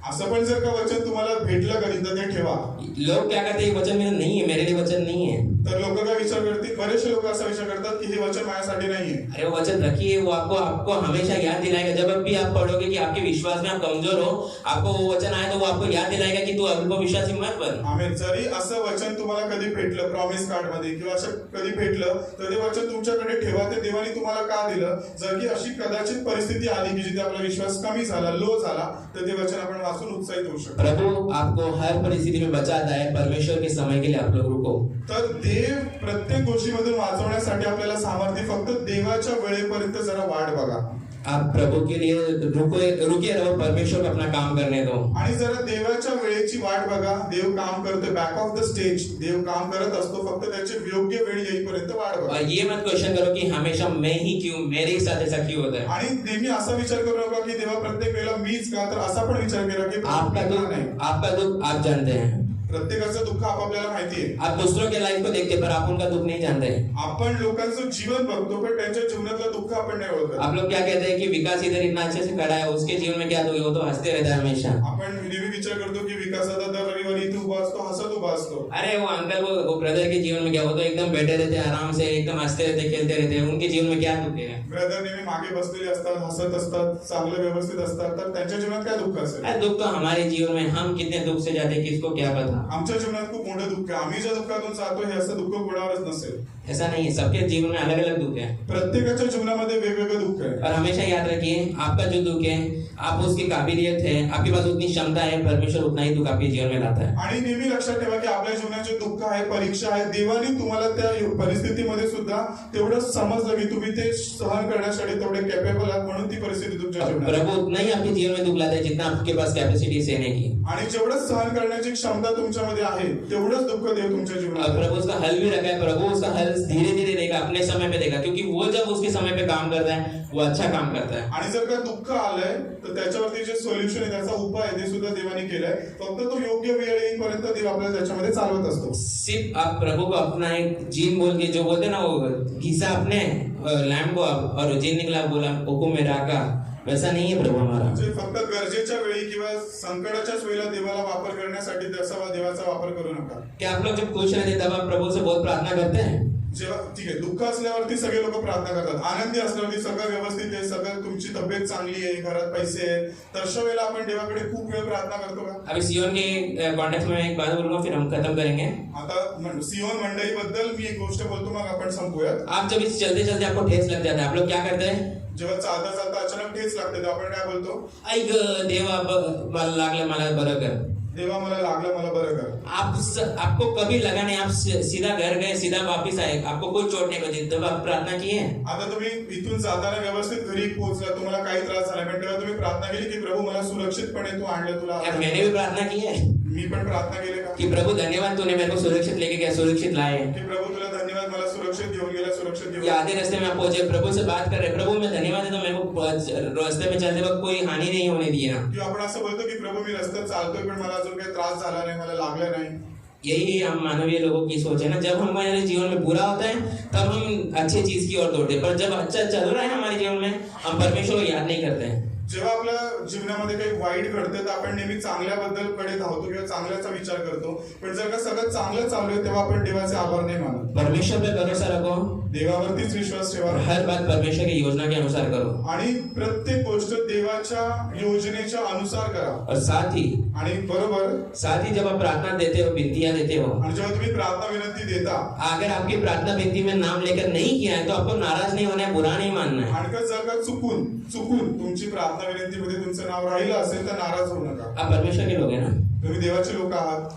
असं पण जर का वचन तुम्हाला भेटलं कधी तर ते ठेवा. लोग क्या करते हैं, ये वचन मेरा नहीं है, मेरे लिए वचन नहीं है. तर लोक काय विचार करतील, बरेचसे लोक असा विचार करतात की हे वचन माझ्यासाठी नाहीये. अरे वो वचन रखिए, वो आपको आपको हमेशा याद दिलाएगा. जब भी आप पढ़ोगे कि आपके विश्वास में आप कमजोर हो, आपको वो वचन आए तो वो आपको याद दिलाएगा कि तू अल्पविश्वासी मत बन. आम्ही जरी असं वचन तुम्हाला कधी भेटलं प्रॉमिस कार्ड मध्ये किंवा असं कधी भेटलं तर ते वचन तुमच्याकडे ठेवा. ते देवाने तुम्हाला का दिलं? जर की अशी कदाचित परिस्थिती आली की जिथे आपला विश्वास कमी झाला, लो झाला, तर ते वचन आपण वाचून उत्साहित होऊ शकतो. प्रभु आपको हर परिस्थिति में बचाता है. परमेश्वर के समय के लिए आप लोग रुको. तर देव प्रत्येक गोष्टीमधून वाचवण्यासाठी आपल्याला सामर्थ्य, फक्त देवाच्या वेळेपर्यंत जरा वाट बघा. आप प्रभु के लिए रुके रहो, परमेश्वर को अपना काम करने दो. आणि जरा देवाच्या वेळेची वाट बघा. देव काम करतोय, बॅक ऑफ द स्टेज देव काम करत असतो, फक्त त्याची योग्य वेळ येईपर्यंत वाट बघा. और ये मत क्वेश्चन करो कि हमेशा मैं ही क्यों, मेरे ही साथ ऐसा क्यों होता है. आणि नेहमी असा विचार करू नका की देवा प्रत्येक वेळेला मीच का, तर असा पण विचार केला की आपका दुख आप जानते हैं. प्रत्येकाचं दुःख आपापल्याला माहिती आहे. आप दूसरों के लाइफ को देखते पर आप उनका दुख नहीं जानते हैं. आपण लोकांचं जीवन बघतो पण त्यांच्या जीवनातलं दुःख आपण नाही ओळखत. आप लोग क्या कहते हैं कि विकास इधर इतना अच्छे से खड़ा है, उसके जीवन में क्या दुख है? वो तो हंसते रहता है हमेशा. आपण नेहमी विचार करतो की विकासाचा दर रविवारी इथे उभा असतो, हसत उभा असतो. अरे वो अंकल वो ब्रदर के जीवन में क्या, वो तो एकदम बैठे रहते हैं आराम से, एकदम हंसते रहते खेलते रहते हैं. उनके जीवन में क्या दुख है? ब्रदर नेहमी मागे बसलेले असतात, हसत असतात, चांगले व्यवस्थित असतात, तर त्यांच्या जीवनात काय दुःख असेल? अरे दुख तो हमारे जीवन में, हम कितने दुख से जाते हैं किसको क्या पता. आमच्या जीवनात खूप मोठं दुःख आहे. आम्ही ज्या दुःखातून जातो हे असं दुःख कोणावरच नसेल. ऐसा नहीं है, सबके जीवन में अलग अलग दुख है. प्रत्येकाच्या जीवनामध्ये वेगवेगळं दुःख आहे. और हमेशा याद रखिए, आपका जो दुख है, आप उसकी काबिलियत है, आपके पास उतनी क्षमता है, परमेश्वर उतना ही दुख आपके जीवन में लाता है. आणि नेहमी लक्षात ठेवा की आपल्या जीवनाचे दुःख आहे, परीक्षा आहे, देवाने तुम्हाला त्या परिस्थितीमध्ये सुद्धा तेवढं समजलं की तुम्ही ते सहन करण्यासाठी तेवढे कॅपेबल आहात, म्हणून ती परिस्थिती तुमच्या जीवनात. प्रभु उतना ही आपके जीवन में दुख लाता है जितना आपके पास कैपेसिटी सहने की. आणि जेवढं सहन करण्याची क्षमता तुमच्यामध्ये आहे तेवढंच दुःख देव तुमच्या और जीवनात. प्रभु उसका हल भी रखा है. प्रभु उसका हल धीरे धीरे देगा, अपने समय पे देगा, क्योंकि वो जब उसके समय पे काम करता है वो अच्छा काम करता है. आणि जर का दुःख आलंय तर त्याच्यावरती जे सोल्युशन आहे, त्याचा उपाय आहे, ते सुद्धा देवाने केलाय. फक्त तो योग्य वेळ येईपर्यंत देव आपल्याला त्याच्यामध्ये चालवत असतो. सिर्फ आप प्रभु को अपना एक जीन बोल के, जो बोलते ना वो घिसा अपने लैम्प को और जीन निकला, बोला हुकुम मेरा का, वैसा नहीं है प्रभु हमारा. म्हणजे फक्त गरजेच्या वेळी किंवा संकटाच्याच वेळेला देवाला वापर करण्यासाठी त्याचा देवाचा वापर करू नका. क्या आप लोग जब खुश रहते तब आप प्रभु से बहुत प्रार्थना करते हैं? जेव्हा ठीक आहे, दुःख असल्यावरती सगळे लोक प्रार्थना करतात. आनंदी असल्यावरती सगळं व्यवस्थित आहे, सगळं तुमची तब्येत चांगली आहे, घरात पैसे आहेत, तर अशा वेळेला आपण देवाकडे खूप वेळ प्रार्थना करतो का? अभी सियोन के कॉन्टेक्स्ट में एक बात बोलूंगा, फिर हम खत्म करेंगे. आता सियोन मंडळीबद्दल मी एक गोष्ट बोलतो, मग आपण संपूयात. आप जब इस चलते चलते आपको ठेस लग जाता है, आप लोग क्या करते हैं? जेव्हा चालता चालता अचानक ठेच लागते तर आपण काय बोलतो? ऐक देवा मला लागलं, मला बरं कर. देवा मला लागलं, मला बरं कर. आपको कभी लगा नहीं, आप सीधा घर गए, सीधा वापस आए, आपको कोई चोट नहीं पहुंची, तब आप प्रार्थना की है? आता तुम्ही इथून जाताना व्यवस्थित घरी पोहोचला, तुम्हाला काही त्रास झाला, पण तेव्हा तुम्ही प्रार्थना केली की प्रभू मला सुरक्षितपणे तू आणलं, तुला क्या मैंने भी प्रार्थना की है मी पण प्रार्थना केली का कि प्रभु धन्यवाद तूने मेरे को सुरक्षित लेके गया, सुरक्षित लाए. की प्रभू तुला धन्यवाद, मला सुरक्षित घेऊन गेला, सुरक्षित घेऊन या आधे रास्ते में आप पहुंचे, प्रभु से बात कर रहे, प्रभु मैं धन्यवाद देता हूं, मेरे को रास्ते में चलते वक्त कोई हानि नहीं होने दी ना. किंवा आपण असं बोलतो की प्रभू मी रस्त्यात चालतोय पण मला अजून काही त्रास झाला नाही, मला लागलं नाही. यही हम मानवीय लोगों की सोच है ना. जब हमारे जीवन में बुरा होता है तब हम अच्छी चीज की ओर दौड़ते हैं, पर जब अच्छा चल रहा है हमारे जीवन में हम परमेश्वर को याद नहीं करते हैं. जेव्हा आपल्या जीवनामध्ये काही वाईट घडते तर आपण नेहमी चांगल्याबद्दल कडे धावतो किंवा चांगल्याचा विचार करतो, पण जर का सगळं चांगलं चालू आहे तेव्हा आपण देवाचे आभार नाही मानत. परमेश्वर पे भरोसा रखो, देवावरतीच विश्वास ठेवा, हर बात परमेश्वर की योजना के अनुसार करो, आणि प्रत्येक गोष्ट देवाच्या योजनेच्या अनुसार करा. और साथ ही जब आप प्रार्थना देते हो, विनतियां देते हो, आणि जेव्हा तुम्ही प्रार्थना विनंती देता, अगर आपकी प्रार्थना विनती में नाम लेकर नहीं किया है तो आपको नाराज नहीं होना है, बुरा नहीं मानना है. आणि जर का चुकून तुमची प्रार्थना विनंतीमध्ये तुमचं नाव राहिलं असेल तर नाराज होऊ नका. आप परमेश्वर के लोग हैं ना, तुम्ही देवाचे लोक आहात,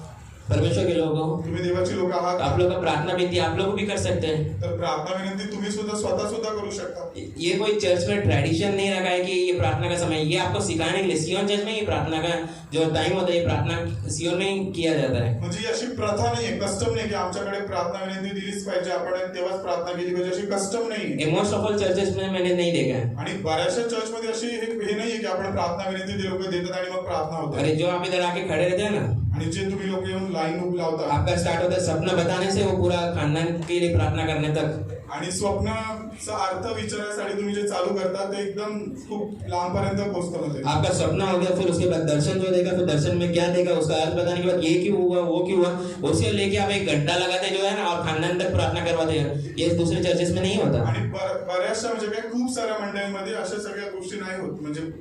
परमेश्वर के लोग हो, तुम्ही देवाचे लोक आहात. आप लोग का प्रार्थना विनती आप लोग भी कर सकते हैं. तर प्रार्थना विनंती तुम्ही स्वतः सुद्धा करू शकता. ये कोई चर्च में ट्रेडिशन नहीं रखा है कि ये प्रार्थना का समय, ये आपको सिखाने के लिए सियोन चर्च में ये प्रार्थना का जो टाइम होता है, ये प्रार्थना सियोन में किया जाता है. म्हणजे अशी प्रथा नाहीये, कस्टम नाही की आमच्याकडे प्रार्थना विनंती दिलीच पाहिजे, आपण तेव्हाच प्रार्थना केली पाहिजे, अशी कस्टम नाहीये. मोस्ट ऑफ ऑल चर्चेस में मैंने नहीं देखा है. आणि बऱ्याचशा चर्च मध्ये अशी हे नाहीये की आपण प्रार्थना विनंती लोक देतात आणि मग प्रार्थना होते. अरे जो आप इधर आके खड़े रहते हैं ना, आणि जे तुम्ही लोक येऊन लाईन उभी लावता, आपका स्टार्ट होता है सपना बताने से वो पूरा खानदान के लिए प्रार्थना करने तक, आणि स्वप्नाचा अर्थ विचारण्यासाठी तुम्ही जे चालू करता ते एकदम खूप लांबपर्यंत पोहोचतं. मध्ये आपका सपना हो गया, फिर उसके बाद दर्शन जो देगा, फिर दर्शन में क्या देगा उसका अर्थ बताने के बाद ये क्यों हुआ, वो क्यों हुआ, उसे लेके आप एक घंटा लगाते जो है ना, और खानदान तक प्रार्थना करवाते हैं. ये दूसरे चर्चेस में नहीं होता. आणि बऱ्याचशा म्हणजे काय खूप साऱ्या मंडळींमध्ये अशा सगळ्या गोष्टी नाही होत, म्हणजे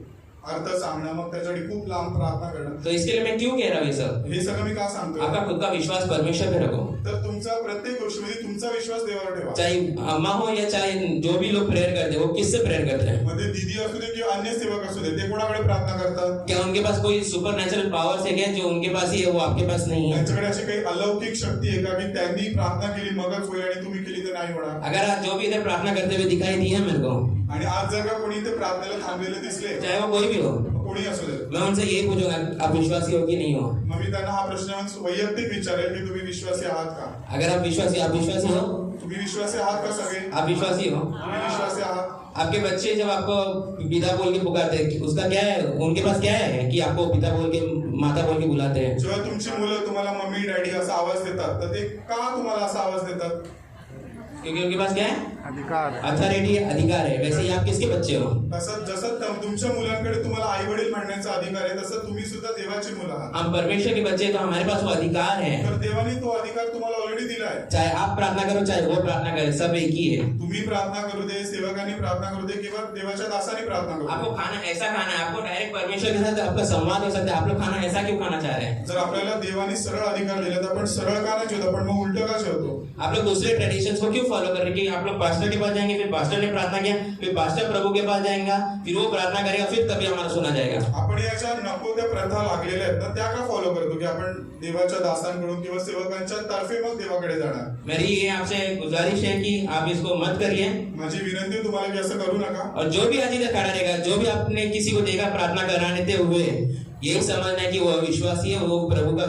अर्थ सांगणं, मग त्याच्यासाठी खूप लांब प्रार्थना करणं. तो इसके लिए मैं क्यों कह रहा हूँ ये सब? हे सगळं मी का सांगतो? आपका खुद का विश्वास परमेश्वर पे रखो. तर तुमचा प्रत्येक गोष्टीमध्ये तुमचा विश्वास देवावर ठेवा. चाहे अम्मा हो या चाहे जो भी लोग प्रेयर करते हैं, वो किससे प्रेयर करते हैं? मध्ये दीदी असू दे किंवा अन्य सेवक असू दे, ते कोणाकडे प्रार्थना करतात? क्या उनके पास कोई सुपर नेचुरल पावर्स है क्या, जो उनके पास ही है वो आपके पास नहीं है? त्यांच्याकडे अशी काही अलौकिक शक्ती आहे का की त्यांनी प्रार्थना केली मगच होईल आणि तुम्ही केली तर नाही होणार? अगर आज जो भी इधर प्रार्थना करते हुए दिखाई दिए मेरे को, आणि आज जर का कोणी इथे प्रार्थनेला थांबलेले दिसले, चाहे वो कोई भी हो, कोणी असू दे, मैं उनसे यही पूछूंगा आप विश्वासी हो कि नहीं हो? मग मी त्यांना हा प्रश्न वैयक्तिक विचारेल की तुम्ही विश्वासी आहात का? अगर आप विश्वासी हो तुम्ही विश्वासी आहात का सगळे? आप विश्वासी हो? तुम्ही विश्वासी आहात? आपके बच्चे जब आपको पिता बोल के पुकारते हैं, उसका क्या है, उनके पास क्या है कि आपको पिता बोल के, माता बोल के बुलाते हैं? जेव्हा तुमची मुलं तुम्हाला मम्मी डॅडी असा आवाज देतात तर ते का तुम्हाला असा आवाज देतात? क्योंकि उनके पास क्या है? अधिकार है। अथॉरिटी, अधिकार है। वैसे ही आप किसके बच्चे हो? तसं जसं तुमच्या मुलांकडे तुम्हाला आई वडील म्हणण्याचा अधिकार आहे तसं तुम्ही सुद्धा देवाची मुलं आहात. हम परमेश्वर के बच्चे, तो हमारे पास वो अधिकार है। तर देवाने तो अधिकार तुम्हाला ऑलरेडी दिलाय. चाहे आप प्रार्थना करो, चाहे वो प्रार्थना करे, सब एक ही है। तुम्ही प्रार्थना करू दे, सेवकांनी प्रार्थना करू दे किंवा देवाच्या दासाने प्रार्थना करू आपको दे. खाना ऐसा खाना है, आपको डायरेक्ट परमेश्वर के साथ आपका संवाद हो सकता है। आप लोग खाना ऐसा क्यों खाना चाह रहे हैं? जर आपल्याला देवाने सरळ अधिकार दिले तर आपण सरळ का नाही जेवतो, आपण मग उलट का जेवतो? आप लोग दूसरे ट्रेडिशंस को क्यों फॉलो कर रहे हैं कि आप लोग पास्टर के पास जाएंगे, फिर पास्टर ने प्रार्थना किया, फिर पास्टर प्रभु के पास जाएगा, फिर वो प्रार्थना करेगा, फिर तभी हमारा सुना जाएगा। आपण याच्या नको त्या प्रथा लागलेल्या आहेत ना, त्या का फॉलो करतो की आपण देवाच्या दासांकडून किंवा सेवकांच्या तर्फे मग देवाकडे जाणार? मेरी ये आपसे गुजारिश है कि आप इसको मत करिए। माझी विनंती आहे तुम्हाला की असं करू नका. और जो भी आज इधर खड़ा रहेगा, जो भी आपने किसी को देखा प्रार्थना कराने हुए, यही समझना है कि वो विश्वासी है, वो प्रभु पे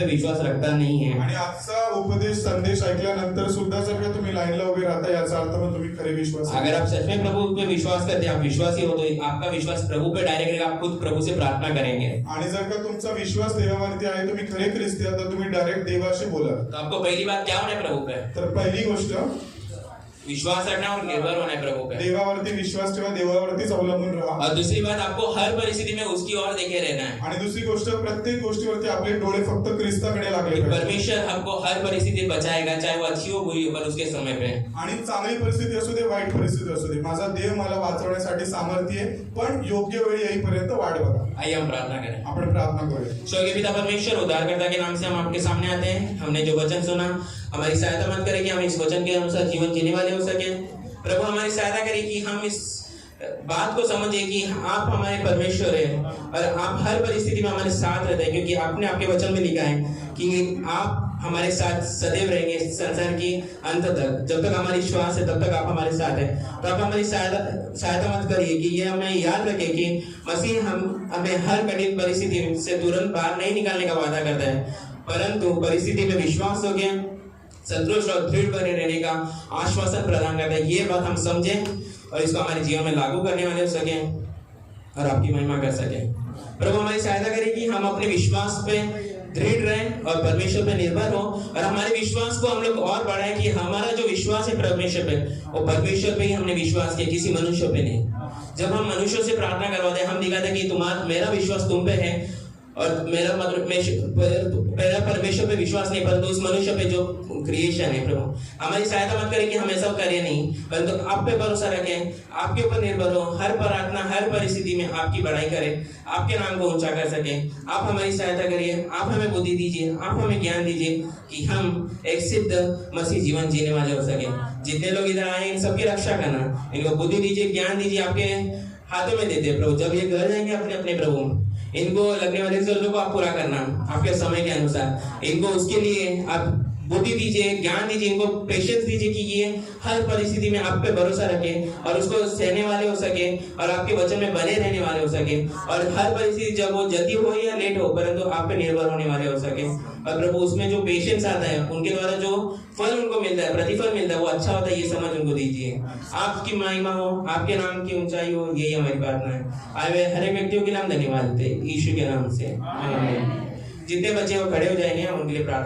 विश्वास रखता नहीं है। आणि आजचा उपदेश संदेश ऐकल्यानंतर सुद्धा जर का तुम्ही लाईनला उभे राहता याचा अर्थ मग तुम्ही खरे विश्वासी. अगर आप सच में प्रभु पे विश्वास करते हैं, आप विश्वासी हो, तो आपका विश्वास प्रभु पे डायरेक्ट रहेगा। आप खुद प्रभु से प्रार्थना करेंगे। आणि जर का तुमचा विश्वास देवावरती आहे, तुम्ही खरे ख्रिस्ती आहात, तर तुम्ही डायरेक्ट देवाशी बोला. तो आपको पहली बात क्या होना है प्रभु पे? तर पहिली गोष्ट विश्वास रखना और निर्भर होना है प्रभु पे। देवावरती विश्वास ठेवा, देवावरतीच अवलंबून राहा. और दूसरी बात, आपको हर परिस्थिति में उसकी ओर देखे रहना है। आणि दुसरी गोष्ट, प्रत्येक गोष्टीवरती आपले डोळे फक्त ख्रिस्ताकडे लागले पाहिजे. परमेश्वर हमको हर परिस्थिति बचाएगा, चाहे वो अच्छी हो बुरी हो, पर उसके समय पे। आणि चांगली परिस्थिती असू दे, वाईट परिस्थिती असू दे, माझा देव मला वाचवण्यासाठी सामर्थ्य आहे, पण योग्य वेळ येईपर्यंत वाट बघा. आइए हम प्रार्थना करें। आपण प्रार्थना करूया. स्वर्गीय पिता परमेश्वर, उद्धारकर्ता के नाम से हम आपके सामने आते हैं। हमने जो वचन सुना, हमारी सहायता मत करें कि हम इस वचन के अनुसार जीवन जीने वाले हो सके। प्रभु हमारी सहायता करें कि हम इस बात को समझे कि आप हमारे परमेश्वर हैं और आप हर परिस्थिति में हमारे साथ रहते हैं, क्योंकि आपने आपके वचन में लिखा है कि आप हमारे साथ सदैव रहेंगे संसार की अंत तक। जब तक हमारी श्वास है तब तक आप हमारे साथ हैं। तो आप हमारी सहायता मत करिए कि ये हमें याद रखे कि मसीह हमें हर कठिन परिस्थिति से तुरंत बाहर नहीं निकालने का वादा करता है, परंतु परिस्थिति में विश्वास हो गया, संतुष्ट और दृढ़ बने रहने का आश्वासन प्रदान करता है। ये बात हम समझें और इसको हमारे जीवन में लागू करने वाले हो सके और आपकी महिमा कर सके। प्रभु हमारी सहायता करें कि हम अपने विश्वास पे दृढ़ रहें और परमेश्वर पे निर्भर हो, और हमारे विश्वास को हम लोग और बढ़ाएं कि हमारा जो विश्वास है परमेश्वर पे, वो परमेश्वर पे ही हमने विश्वास किया, किसी मनुष्य पे नहीं। जब हम मनुष्यों से प्रार्थना करवाते हैं, हम दिखाते हैं कि मेरा विश्वास तुम पे है और मेरा परमेश्वर पे विश्वास नहीं, परंतु उस मनुष्य पे जो क्रिएशन है। प्रभु हमारी सहायता मत करें कि हम ऐसा करें नहीं, परंतु आप पे भरोसा रखें, आपके ऊपर निर्भर हो, हर प्रार्थना हर परिस्थिति में आपकी बड़ाई करें, आपके नाम को ऊंचा कर सके। आप हमारी सहायता करिए, आप हमें बुद्धि दीजिए, आप हमें ज्ञान दीजिए कि हम एक सिद्ध मसीह जीवन जीने वाले हो सके। जितने लोग इधर आए इन सबकी रक्षा करना, इनको बुद्धि दीजिए, ज्ञान दीजिए, आपके हाथों में देते प्रभु। जब ये घर जाएंगे अपने अपने प्रभु, इनको लगने वाले जरूरतों को आप पूरा करना आपके समय के अनुसार। इनको उसके लिए आप बुद्धि दीजिए, ज्ञान दीजिए, इनको पेशेंस दीजिए कि ये हर परिस्थिति में आप पे भरोसा रखें और उसको सहने वाले हो सके और आपके वचन में बने रहने वाले हो सके, और हर परिस्थिति जब वो जल्दी हो या लेट हो, परंतु आप पे निर्भर होने वाले हो सके। और प्रभु उसमें जो पेशेंस आता है, उनके द्वारा जो फल उनको मिलता है, प्रतिफल मिलता है, वो अच्छा होता है, ये समझ उनको दीजिए। आपकी महिमा हो, आपके नाम की ऊंचाई हो, यही हमारी प्रार्थना है। आए हुए हर एक व्यक्तियों के नाम धन्यवाद देते यीशु के नाम से, आमीन। जितने बच्चे वो खड़े हो जाएंगे, हम उनके लिए प्रार्थना